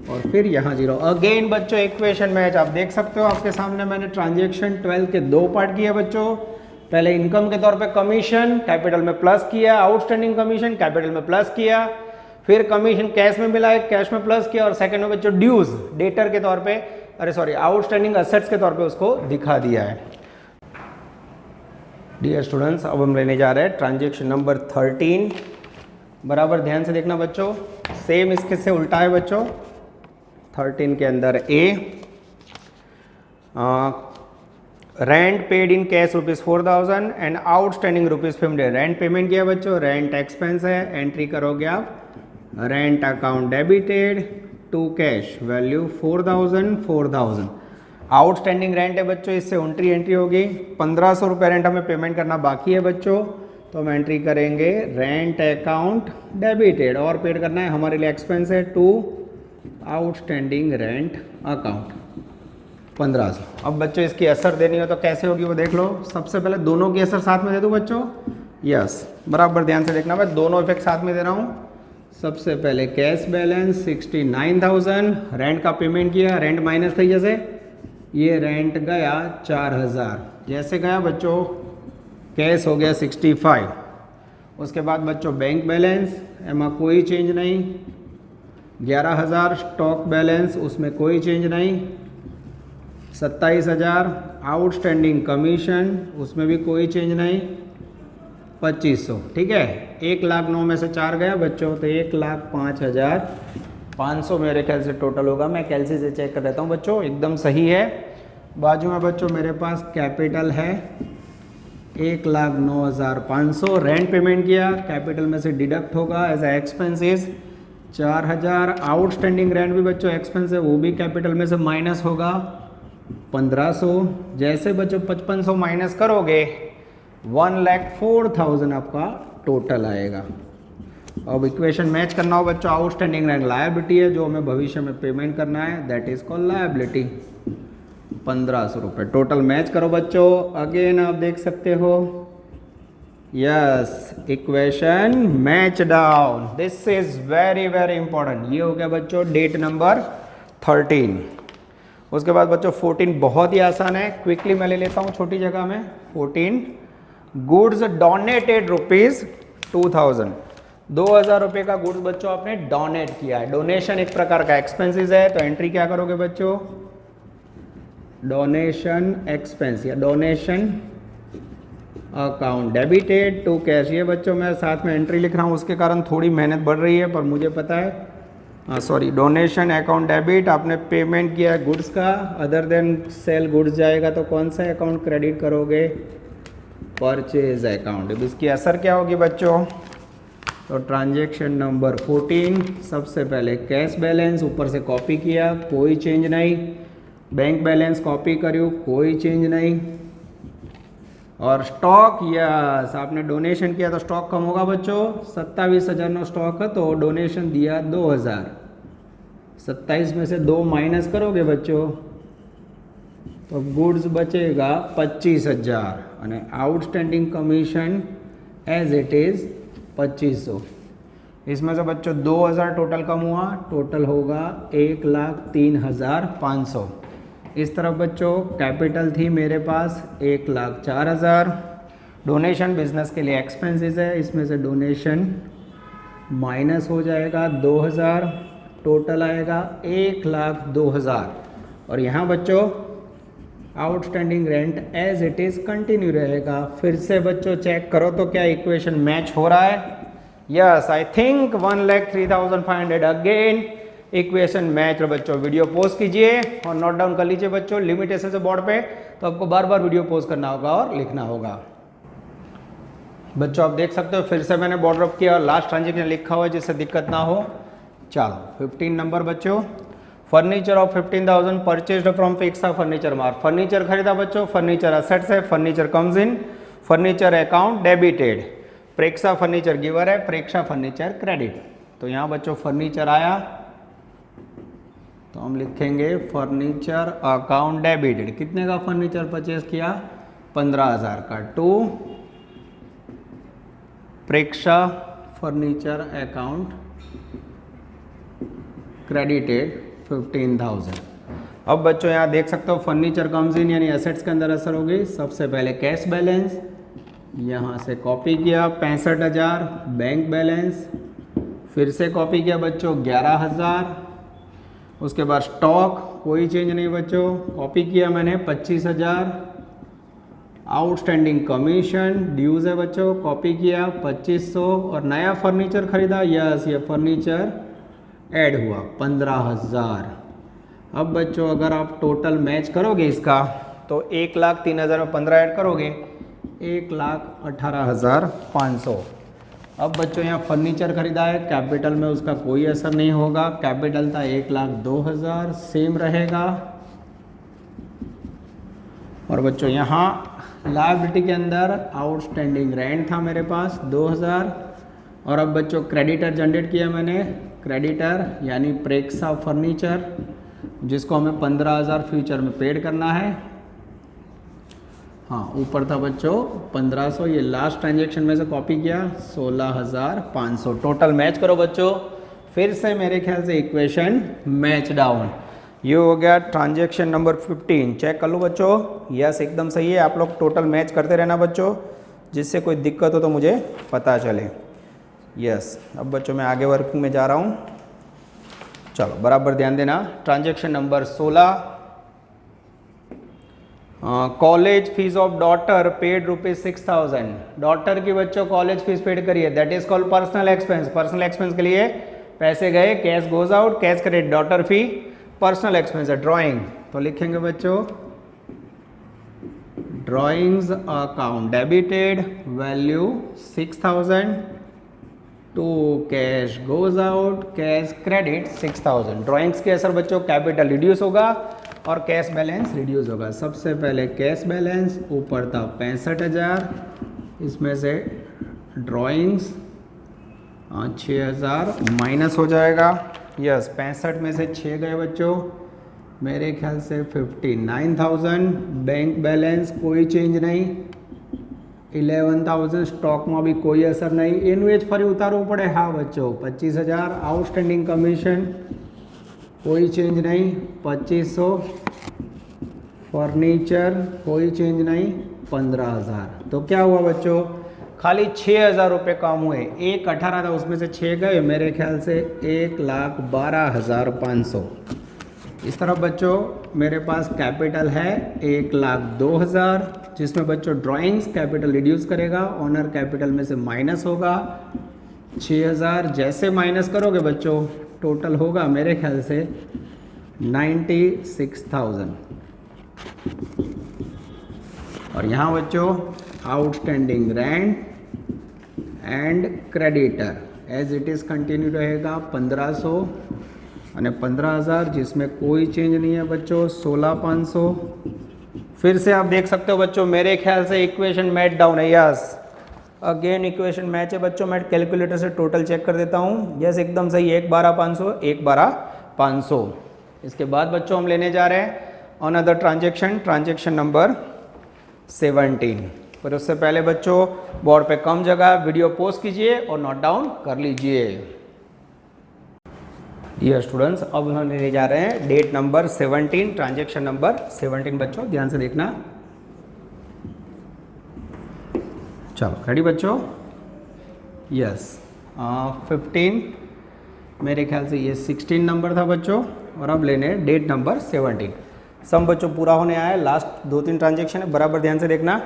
और फिर यहाँ 0। अगेन बच्चों इक्वेशन मैच आप देख सकते हो, आपके सामने मैंने ट्रांजैक्शन 12 के 2 पार्ट किए बच्चों। पहले इनकम के तौर पे कमीशन कैपिटल में प्लस किया, आउटस्टैंडिंग कमीशन कैपिटल में प्लस किया, फिर कमीशन कैश में मिला है, कैश में प्लस किया, और सेकंड में बच्चों ड्यूज डेटर के तौर पे, अरे सॉरी आउटस्टैंडिंग असेट्स के तौर पे उसको दिखा दिया है। डियर स्टूडेंट्स, अब हम लेने जा रहे हैं ट्रांजेक्शन नंबर 13। बराबर ध्यान से देखना बच्चों, सेम इसके से उल्टा है बच्चों। 13 के अंदर a rent paid in cash ₹4000 and outstanding ₹50। Rent payment किया बच्चों, रेंट एक्सपेंस है, एंट्री करोगे आप rent account debited to cash, value 4000। Outstanding rent है बच्चों, इससे एंट्री होगी 1500 रुपये रेंट हमें पेमेंट करना बाकी है बच्चों, तो हम एंट्री करेंगे रेंट अकाउंट डेबिटेड, और पेड करना है हमारे लिए एक्सपेंस है टू आउटस्टैंडिंग रेंट अकाउंट 1500। अब बच्चों इसकी असर देनी हो तो कैसे होगी वो देख लो। सबसे पहले दोनों की असर साथ में दे दूँ बच्चों, यस बराबर ध्यान से देखना, मैं दोनों इफेक्ट साथ में दे रहा हूँ। सबसे पहले कैश बैलेंस 69,000, रेंट का पेमेंट किया, रेंट माइनस थी, जैसे ये रेंट गया 4000, जैसे गया बच्चों कैश हो गया 65। उसके बाद बच्चों बैंक बैलेंस, एमा कोई चेंज नहीं, 11,000 स्टॉक बैलेंस, उसमें कोई चेंज नहीं, 27,000 आउटस्टैंडिंग कमीशन, उसमें भी कोई चेंज नहीं, 2500। ठीक है, 1,09,000 में से 4 गया बच्चों, तो 1,05,500 मेरे ख्याल से टोटल होगा। मैं कैलसी से चेक कर लेता हूँ बच्चों, एकदम सही है। बाजू में बच्चों मेरे पास कैपिटल है 1,09,500, रेंट पेमेंट किया, कैपिटल में से डिडक्ट होगा as a expenses 4,000, outstanding rent भी बच्चों एक्सपेंस है, वो भी कैपिटल में से माइनस होगा 1500। जैसे बच्चों 5500 माइनस करोगे 1,04,000 आपका टोटल आएगा। अब इक्वेशन मैच करना हो बच्चों, आउटस्टैंडिंग रेंट लायबिलिटी है जो हमें भविष्य में पेमेंट करना है, दैट इज कॉल्ड लायबिलिटी, 1500 रुपये। टोटल मैच करो बच्चों, अगेन आप देख सकते हो, yes equation match down, this is very very important. ये हो गया बच्चों डेट नंबर 13। उसके बाद बच्चों 14 बहुत ही आसान है, क्विकली मैं ले लेता हूँ छोटी जगह में। 14 गुड्स डोनेटेड ₹2000, 2000 रुपये का गुड्स बच्चों आपने डोनेट किया है। डोनेशन एक प्रकार का एक्सपेंसेस है, तो एंट्री क्या करोगे बच्चों, डोनेशन एक्सपेंस या donation account debited to cash. ये बच्चों मैं साथ में एंट्री लिख रहा हूँ, उसके कारण थोड़ी मेहनत बढ़ रही है, पर मुझे पता है। सॉरी, डोनेशन अकाउंट डेबिट, आपने पेमेंट किया गुड्स का, अदर देन सेल गुड्स जाएगा तो कौन सा अकाउंट क्रेडिट करोगे, परचेज अकाउंट। अब इसकी असर क्या होगी बच्चों, तो ट्रांजेक्शन नंबर 14, सबसे पहले कैश बैलेंस ऊपर से कॉपी किया, कोई चेंज नहीं, बैंक बैलेंस कॉपी करूँ, कोई चेंज नहीं, और स्टॉक, यस आपने डोनेशन किया तो स्टॉक कम होगा बच्चों, 27,000 स्टॉक है तो डोनेशन दिया 2000, 27 में से 2 माइनस करोगे बच्चों तो गुड्स बचेगा 25,000 અને outstanding commission as it is 2500। इसमें से बच्चों 2000 टोटल कम हुआ, टोटल होगा 1,03,500। इस तरफ बच्चों कैपिटल थी मेरे पास 1,04,000, डोनेशन बिजनेस के लिए एक्सपेंसेस है, इसमें से डोनेशन माइनस हो जाएगा 2000, टोटल आएगा 1,02,000। और यहाँ बच्चों outstanding rent as it is continue रहेगा। फिर से बच्चों चेक करो तो क्या इक्वेशन मैच हो रहा है, yes I think 1,03,500 again equation match. बच्चों वीडियो पोस्ट कीजिए और नोट डाउन कर लीजिए बच्चों, लिमिटेशन से बोर्ड पे, तो आपको बार बार वीडियो पोस्ट करना होगा और लिखना होगा। बच्चों आप देख सकते हो फिर से मैंने बॉर्डर अप किया और लास्ट ट्रांजेक्शन लिखा हुआ है जिससे दिक्कत ना हो। चलो 15 नंबर बच्चों, फर्नीचर ऑफ 15,000 परचेज्ड फ्रॉम फिक्सा फर्नीचर मार्ट। फर्नीचर खरीदा बच्चों, फर्नीचर असेट्स है, furniture comes in, furniture account debited, Preksha furniture giver है, प्रेक्षा फर्नीचर क्रेडिट। तो यहाँ बच्चों फर्नीचर आया तो हम लिखेंगे फर्नीचर अकाउंट डेबिटेड। कितने का फर्नीचर परचेज किया, 15,000 का, to Preksha furniture account credited 15,000। अब बच्चों यहाँ देख सकते हो फर्नीचर कम्स इन यानी एसेट्स के अंदर असर होगी। सबसे पहले कैश बैलेंस, यहाँ से कॉपी किया 65,000 बैंक बैलेंस, फिर से कॉपी किया बच्चों 11,000, उसके बाद स्टॉक कोई चेंज नहीं बच्चों, कॉपी किया मैंने 25,000, आउटस्टैंडिंग कमीशन ड्यूज है बच्चों, कॉपी किया 2500, और नया फर्नीचर खरीदा, यस ये फर्नीचर ऐड हुआ 15,000। अब बच्चों अगर आप टोटल मैच करोगे इसका तो 1,03,000 में 15 ऐड करोगे 1,18,500। अब बच्चों यहाँ फर्नीचर खरीदा है, कैपिटल में उसका कोई असर नहीं होगा, कैपिटल था 1,02,000 सेम रहेगा। और बच्चों यहाँ लायबिलिटी के अंदर आउटस्टैंडिंग रेंट था मेरे पास 2,000, और अब बच्चों क्रेडिटर जनरेट किया मैंने, क्रेडिटर यानी प्रेक्षा फर्नीचर जिसको हमें 15,000 फ्यूचर में पेड करना है। हाँ ऊपर था बच्चों 1500, ये लास्ट ट्रांजेक्शन में से कॉपी किया 16,500। टोटल मैच करो बच्चों, फिर से मेरे ख्याल से इक्वेशन मैच डाउन। ये हो गया ट्रांजेक्शन नंबर 15, चेक कर लो बच्चों, यस एकदम सही है। आप लोग टोटल मैच करते रहना बच्चों, जिससे कोई दिक्कत हो तो मुझे पता चले। यस अब बच्चों मैं आगे वर्किंग में जा रहा हूँ, चलो बराबर ध्यान देना। Transaction number 16, college fees of daughter paid ₹6,000। Daughter की बच्चों कॉलेज फीस पेड करिए, that is called personal expense. Personal expense के लिए पैसे गए, cash goes out, cash credit, daughter fee personal expense है। ड्राइंग तो लिखेंगे बच्चों drawings account debited value 6,000 to cash goes out, cash credit 6,000। Drawings के असर बच्चों कैपिटल रिड्यूस होगा और कैश बैलेंस रिड्यूस होगा। सबसे पहले कैश बैलेंस ऊपर था 65,000, इसमें से ड्राइंग्स 6,000 माइनस हो जाएगा। यस 65 में से 6 गए बच्चों, मेरे ख्याल से 59,000। बैंक बैलेंस कोई चेंज नहीं, 11,000। स्टॉक में भी कोई असर नहीं। इनवेज फरी उतारવું પડે, हाँ बच्चों 25,000। आउटस्टैंडिंग कमीशन कोई चेंज नहीं 2,500। फर्नीचर कोई चेंज नहीं 15,000। तो क्या हुआ बच्चों, खाली 6,000 रुपये कम हुए। 1,18 था उसमें से 6 गए, मेरे ख्याल से 1,12,500। इस तरफ बच्चों मेरे पास कैपिटल है 1,02,000, जिसमें बच्चों ड्राइंग्स कैपिटल रिड्यूस करेगा, ऑनर कैपिटल में से माइनस होगा 6,000। जैसे माइनस करोगे बच्चों टोटल होगा मेरे ख्याल से 96,000। और यहाँ बच्चों outstanding rent and creditor as it is continue रहेगा 1,500 और 15,000, जिसमें कोई चेंज नहीं है बच्चों 16,500। फिर से आप देख सकते हो बच्चों मेरे ख्याल से इक्वेशन मैच डाउन है। यस अगेन इक्वेशन मैच है बच्चों, मैं कैलकुलेटर से टोटल चेक कर देता हूँ। यस एकदम सही है, 1,12,500 1,12,500। इसके बाद बच्चों हम लेने जा रहे हैं अनदर ट्रांजेक्शन, ट्रांजेक्शन नंबर 17। पर उससे पहले बच्चों बोर्ड पे कम जगह, वीडियो पॉज कीजिए और नोट डाउन कर लीजिए। डियर स्टूडेंट्स अब हम लेने जा रहे हैं डेट नंबर 17, ट्रांजेक्शन नंबर 17। बच्चों ध्यान से देखना, चलो रेडी बच्चों। यस 15 मेरे ख्याल से ये 16 नंबर था बच्चों, और अब लेने डेट नंबर 17। सम बच्चों पूरा होने आया, लास्ट 2-3 ट्रांजेक्शन है, बराबर ध्यान से देखना।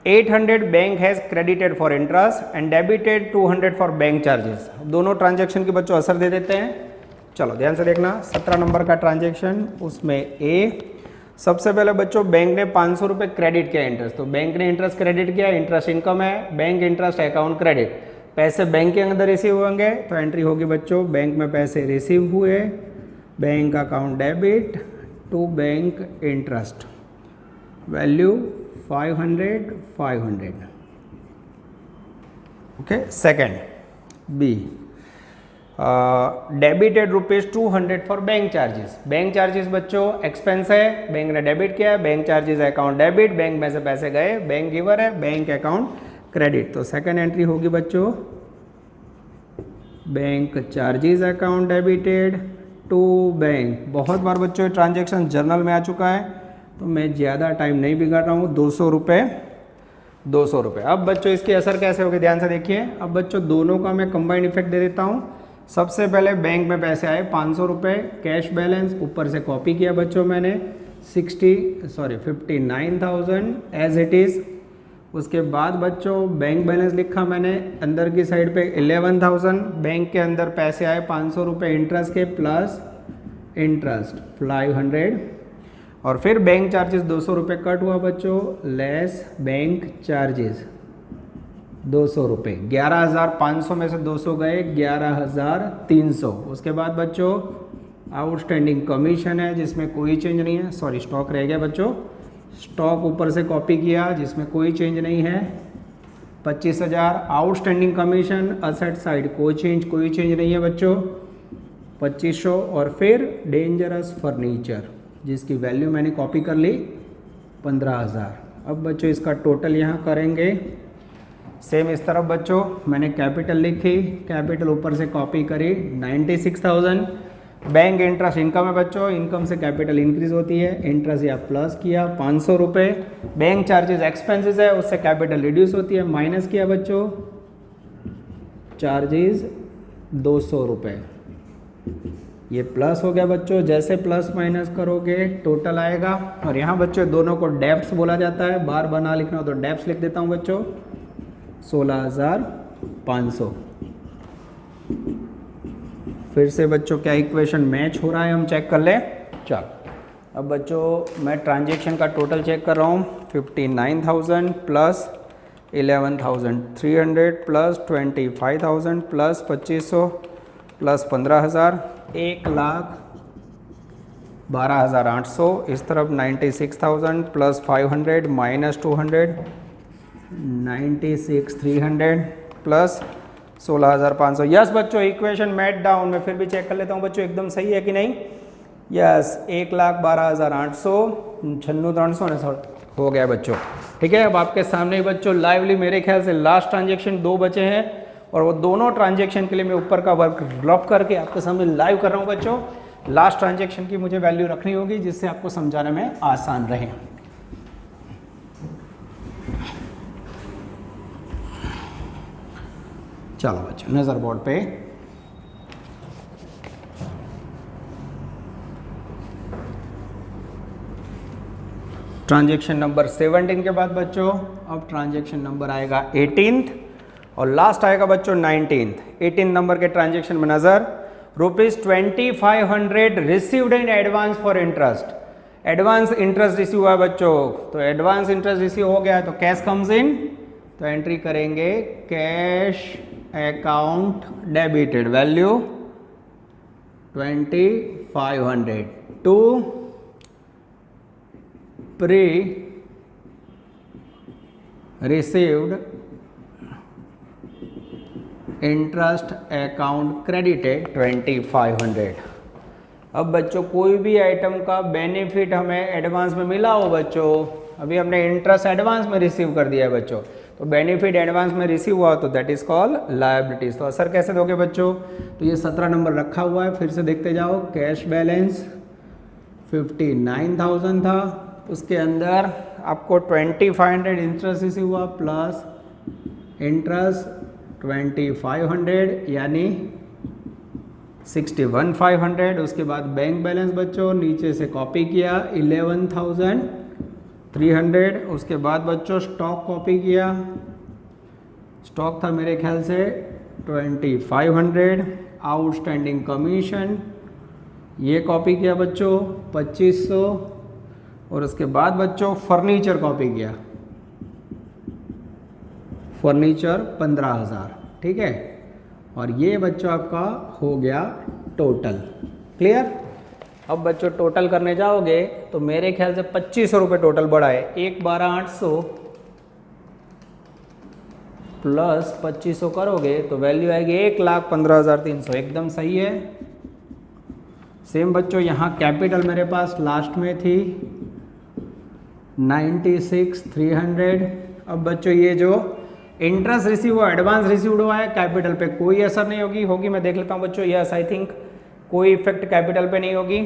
800 bank has credited for interest and debited 200 for bank charges. दोनों ट्रांजेक्शन के बच्चों असर दे देते हैं। चलो ध्यान से देखना, 17 नंबर का ट्रांजेक्शन, उसमें ए सबसे पहले बच्चों बैंक ने 500 रुपये क्रेडिट किया इंटरेस्ट, तो बैंक ने इंटरेस्ट क्रेडिट किया, इंटरेस्ट इनकम है, बैंक इंटरेस्ट अकाउंट क्रेडिट। पैसे बैंक के अंदर रिसीव होंगे तो एंट्री होगी बच्चों बैंक में पैसे रिसीव हुए, bank account debit to bank interest, value 500। Okay second b debited ₹200 for bank charges. Bank charges बच्चों एक्सपेंस है, बैंक ने डेबिट किया है, bank charges account debit, bank में से पैसे गए, बैंक गिवर है, बैंक अकाउंट क्रेडिट। तो सेकेंड एंट्री होगी बच्चों bank charges account debited to bank. बहुत बार बच्चों ट्रांजेक्शन जर्नल में आ चुका है, तो मैं ज़्यादा टाइम नहीं बिगाड़ रहा हूँ। 200 रुपये 200 रुपये। अब बच्चों इसकी असर कैसे होगी ध्यान से देखिए। अब बच्चों दोनों का मैं कंबाइंड इफेक्ट दे देता हूँ। सबसे पहले बैंक में पैसे आए 500 रुपये, कैश बैलेंस ऊपर से कॉपी किया बच्चों मैंने 59,000 एज इट इज़। उसके बाद बच्चों बैंक बैलेंस लिखा मैंने अंदर की साइड पे 11,000। बैंक के अंदर पैसे आए 500 रुपये इंटरेस्ट के प्लस इंटरेस्ट 500 और फिर बैंक चार्जेस 200 रुपये कट हुआ बच्चों, लेस बैंक चार्जेस 200 रुपये। 11,500 में से 200 गए 11,300। उसके बाद बच्चों आउटस्टैंडिंग कमीशन है जिसमें कोई चेंज नहीं है, सॉरी स्टॉक रह गया बच्चों, स्टॉक ऊपर से कॉपी किया जिसमें कोई चेंज नहीं है 25,000। आउटस्टैंडिंग कमीशन असेट साइड कोई चेंज नहीं है बच्चों 2500। और फिर डेंजरस फर्नीचर जिसकी वैल्यू मैंने कॉपी कर ली 15,000। अब बच्चों इसका टोटल यहाँ करेंगे सेम इस तरफ बच्चों, मैंने कैपिटल लिखी, कैपिटल ऊपर से कॉपी करी 96,000। बैंक इंटरेस्ट इनकम है बच्चों, इनकम से कैपिटल इंक्रीज होती है, इंटरेस्ट या प्लस किया 500 रुपये। बैंक चार्जेस एक्सपेंसेस है उससे कैपिटल रिड्यूस होती है, माइनस किया बच्चों चार्जेस 200 रुपये। ये प्लस हो गया बच्चों, जैसे प्लस माइनस करोगे टोटल आएगा। और यहाँ बच्चों दोनों को डेब्ट्स बोला जाता है, बार बार ना लिखना हो तो डेब्ट्स लिख देता हूँ बच्चों 16,500। फिर से बच्चों क्या इक्वेशन मैच हो रहा है हम चेक कर लें। चल अब बच्चों मैं ट्रांजैक्शन का टोटल चेक कर रहा हूँ 59,000 प्लस 11,300 प्लस 25,000 प्लस 2,500 प्लस 15,000 1,12,800। इस तरफ 96,000 प्लस 500 माइनस 200 96,300 प्लस 16,500। यस बच्चों इक्वेशन मैच डाउन। मैं फिर भी चेक कर लेता हूँ बच्चों एकदम सही है कि नहीं। यस 1,12,800 96,300 हो गया बच्चों। ठीक है अब आपके सामने ही बच्चों लाइवली मेरे ख्याल से लास्ट ट्रांजेक्शन 2 बचे हैं और वो दोनों ट्रांजेक्शन के लिए मैं ऊपर का वर्क रफ करके आपके सामने लाइव कर रहा हूँ बच्चों। लास्ट ट्रांजेक्शन की मुझे वैल्यू रखनी होगी जिससे आपको समझाने में आसान रहे। चलो बच्चों नज़र बोर्ड पे ट्रांजेक्शन नंबर 17 के बाद बच्चों अब ट्रांजेक्शन नंबर आएगा 18 और लास्ट आएगा बच्चों 19। 18 नंबर के ट्रांजेक्शन में नज़र ₹2500 received in advance for interest. Advance interest receive हुआ है बच्चों, तो एडवांस इंटरेस्ट रिसीव हो गया तो कैश कम्स इन, तो एंट्री करेंगे cash account debited value 2500 to pre received interest account credited 2500। अब बच्चों कोई भी आइटम का बेनिफिट हमें एडवांस में मिला हो बच्चों, अभी हमने इंटरेस्ट एडवांस में रिसीव कर दिया है बच्चों, तो बेनिफिट एडवांस में रिसीव हुआ तो दैट इज कॉल्ड लायबिलिटीज। तो असर कैसे दोगे बच्चों, तो ये 17 नंबर रखा हुआ है, फिर से देखते जाओ। कैश बैलेंस 59,000 था, उसके अंदर आपको 2500 इंटरेस्ट रिसीव हुआ प्लस इंटरेस्ट 2500 यानी 61,500। उसके बाद बैंक बैलेंस बच्चों नीचे से कॉपी किया 11,300। उसके बाद बच्चों स्टॉक कॉपी किया, स्टॉक था मेरे ख्याल से 2500। आउटस्टैंडिंग कमीशन ये कॉपी किया बच्चों 2500। और उसके बाद बच्चों फर्नीचर कॉपी किया, फर्नीचर 15,000। ठीक है, और ये बच्चों आपका हो गया टोटल। क्लियर। अब बच्चों टोटल करने जाओगे तो मेरे ख्याल से 2,500 रुपये टोटल बढ़ा है। 1,12,800 प्लस 2,500 करोगे तो वैल्यू आएगी 1,15,300। एकदम सही है। सेम बच्चों यहाँ कैपिटल मेरे पास लास्ट में थी 96,300। अब बच्चों ये जो इंटरेस्ट रिसीव हुआ एडवांस रिसीव्ड हुआ है कैपिटल पे कोई असर नहीं होगी मैं देख लेता हूँ बच्चों। यस आई थिंक कोई इफेक्ट कैपिटल पे नहीं होगी।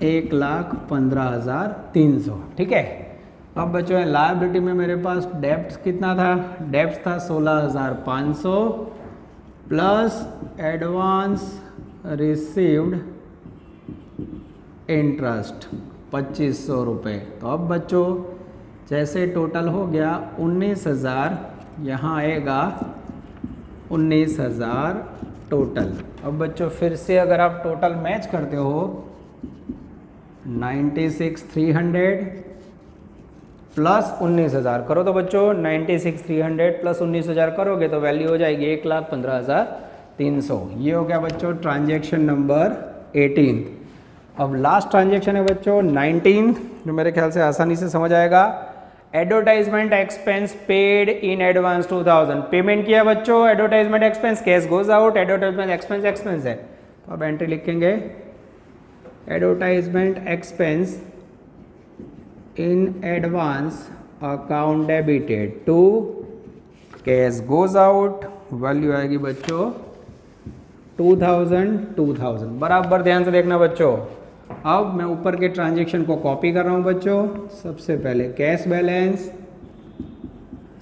1,15,300। ठीक है। अब बच्चों लायबिलिटी में मेरे पास डेब्ट कितना था, डेब्ट था 16,500 प्लस एडवांस रिसीव्ड इंटरेस्ट 2500 रुपये। तो अब बच्चों जैसे टोटल हो गया 19,000, यहाँ आएगा 19,000 टोटल। अब बच्चों फिर से अगर आप टोटल मैच करते हो 96,300 प्लस 19,000 करो तो बच्चों 96,300 प्लस 19,000 करोगे तो वैल्यू हो जाएगी 1,15,300। ये हो गया बच्चों ट्रांजैक्शन नंबर 18। अब लास्ट ट्रांजैक्शन है बच्चों 19, जो मेरे ख्याल से आसानी से समझ आएगा। Advertisement expense paid in advance 2000, payment किया बच्चों, advertisement expense cash goes out, advertisement expense expense है तो अब एंट्री लिखेंगे advertisement expense in advance account debited to cash goes out, value आएगी बच्चों 2000 बराबर ध्यान से देखना बच्चों। अब मैं ऊपर के ट्रांजैक्शन को कॉपी कर रहा हूँ बच्चों। सबसे पहले कैश बैलेंस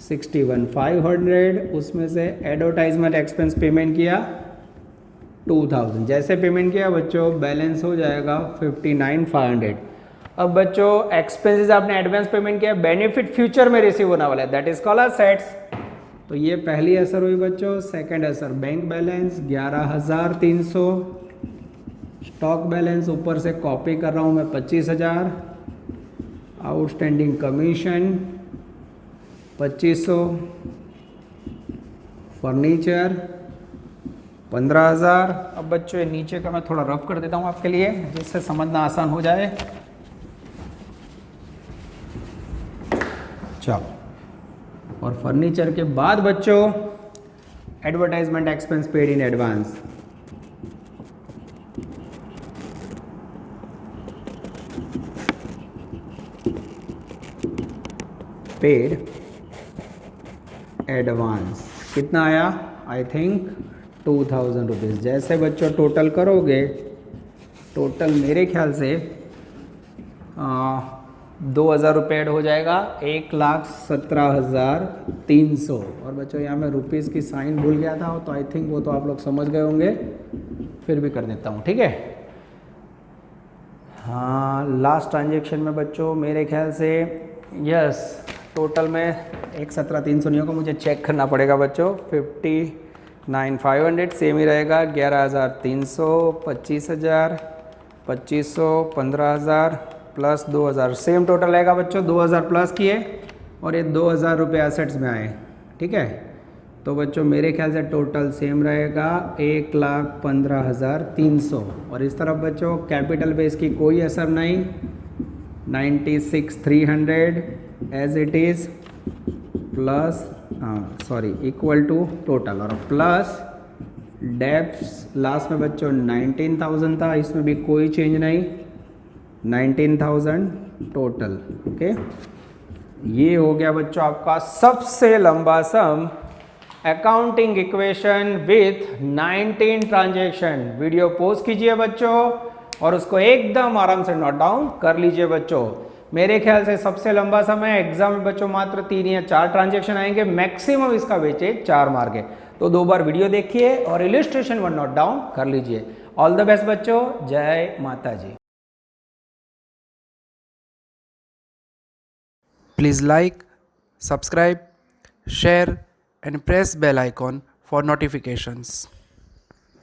61,500, उसमें से एडवर्टाइजमेंट एक्सपेंस पेमेंट किया 2000, जैसे पेमेंट किया बच्चों बैलेंस हो जाएगा 59,500। अब बच्चों एक्सपेंसेस आपने एडवांस पेमेंट किया, बेनिफिट फ्यूचर में रिसीव होने वाला है, दैट इज कॉल्ड असेट्स। तो ये पहली असर हुई बच्चों। सेकंड असर बैंक बैलेंस 11,300, स्टॉक बैलेंस ऊपर से कॉपी कर रहा हूँ मैं 25,000, आउटस्टैंडिंग कमीशन 2500, फर्नीचर 15,000। अब बच्चों ये नीचे का मैं थोड़ा रफ कर देता हूँ आपके लिए जिससे समझना आसान हो जाए। चलो, और फर्नीचर के बाद बच्चों advertisement expense paid in advance paid advance कितना आया, आई थिंक 2,000 रुपीज़। जैसे बच्चों टोटल करोगे, टोटल मेरे ख्याल से 2,000 रुपये ऐड हो जाएगा, 1,17,300। और बच्चों यहाँ मैं रुपीज़ की साइन भूल गया था तो आई थिंक वो तो आप लोग समझ गए होंगे, फिर भी कर देता हूँ, ठीक है। हाँ, लास्ट ट्रांजेक्शन में बच्चों मेरे ख्याल से यस टोटल में 1,17,300 नहीं होगा, मुझे चेक करना पड़ेगा बच्चों। 59,500 सेम ही रहेगा, 11,300, 25,000, 2500, 15,000 प्लस 2,000 सेम टोटल रहेगा बच्चों। 2,000 प्लस किए और ये 2,000 रुपये एसेट्स में आए, ठीक है। तो बच्चों मेरे ख्याल से टोटल सेम रहेगा 1,15,300। और इस तरफ बच्चों कैपिटल बेस की कोई असर नहीं, 96,300 as it is plus equal to total और प्लस डेब्ट्स लास्ट में बच्चों 19,000 था, इसमें भी कोई चेंज नहीं, 19,000 टोटल। ओके, ये हो गया बच्चों आपका सबसे लंबा sum accounting equation with 19 transaction. Video pause कीजिए बच्चों और उसको एकदम आराम से नोट डाउन कर लीजिए बच्चों। मेरे ख्याल से सबसे लंबा समय एग्जाम में बच्चों मात्र 3 या 4 ट्रांजैक्शन आएंगे, मैक्सिमम इसका वेटेज 4 मार्क है। तो 2 बार वीडियो देखिए और इलिस्ट्रेशन वन नोट डाउन कर लीजिए। ऑल द बेस्ट बच्चों, जय माता जी। Please like, subscribe, share and press bell icon for notifications.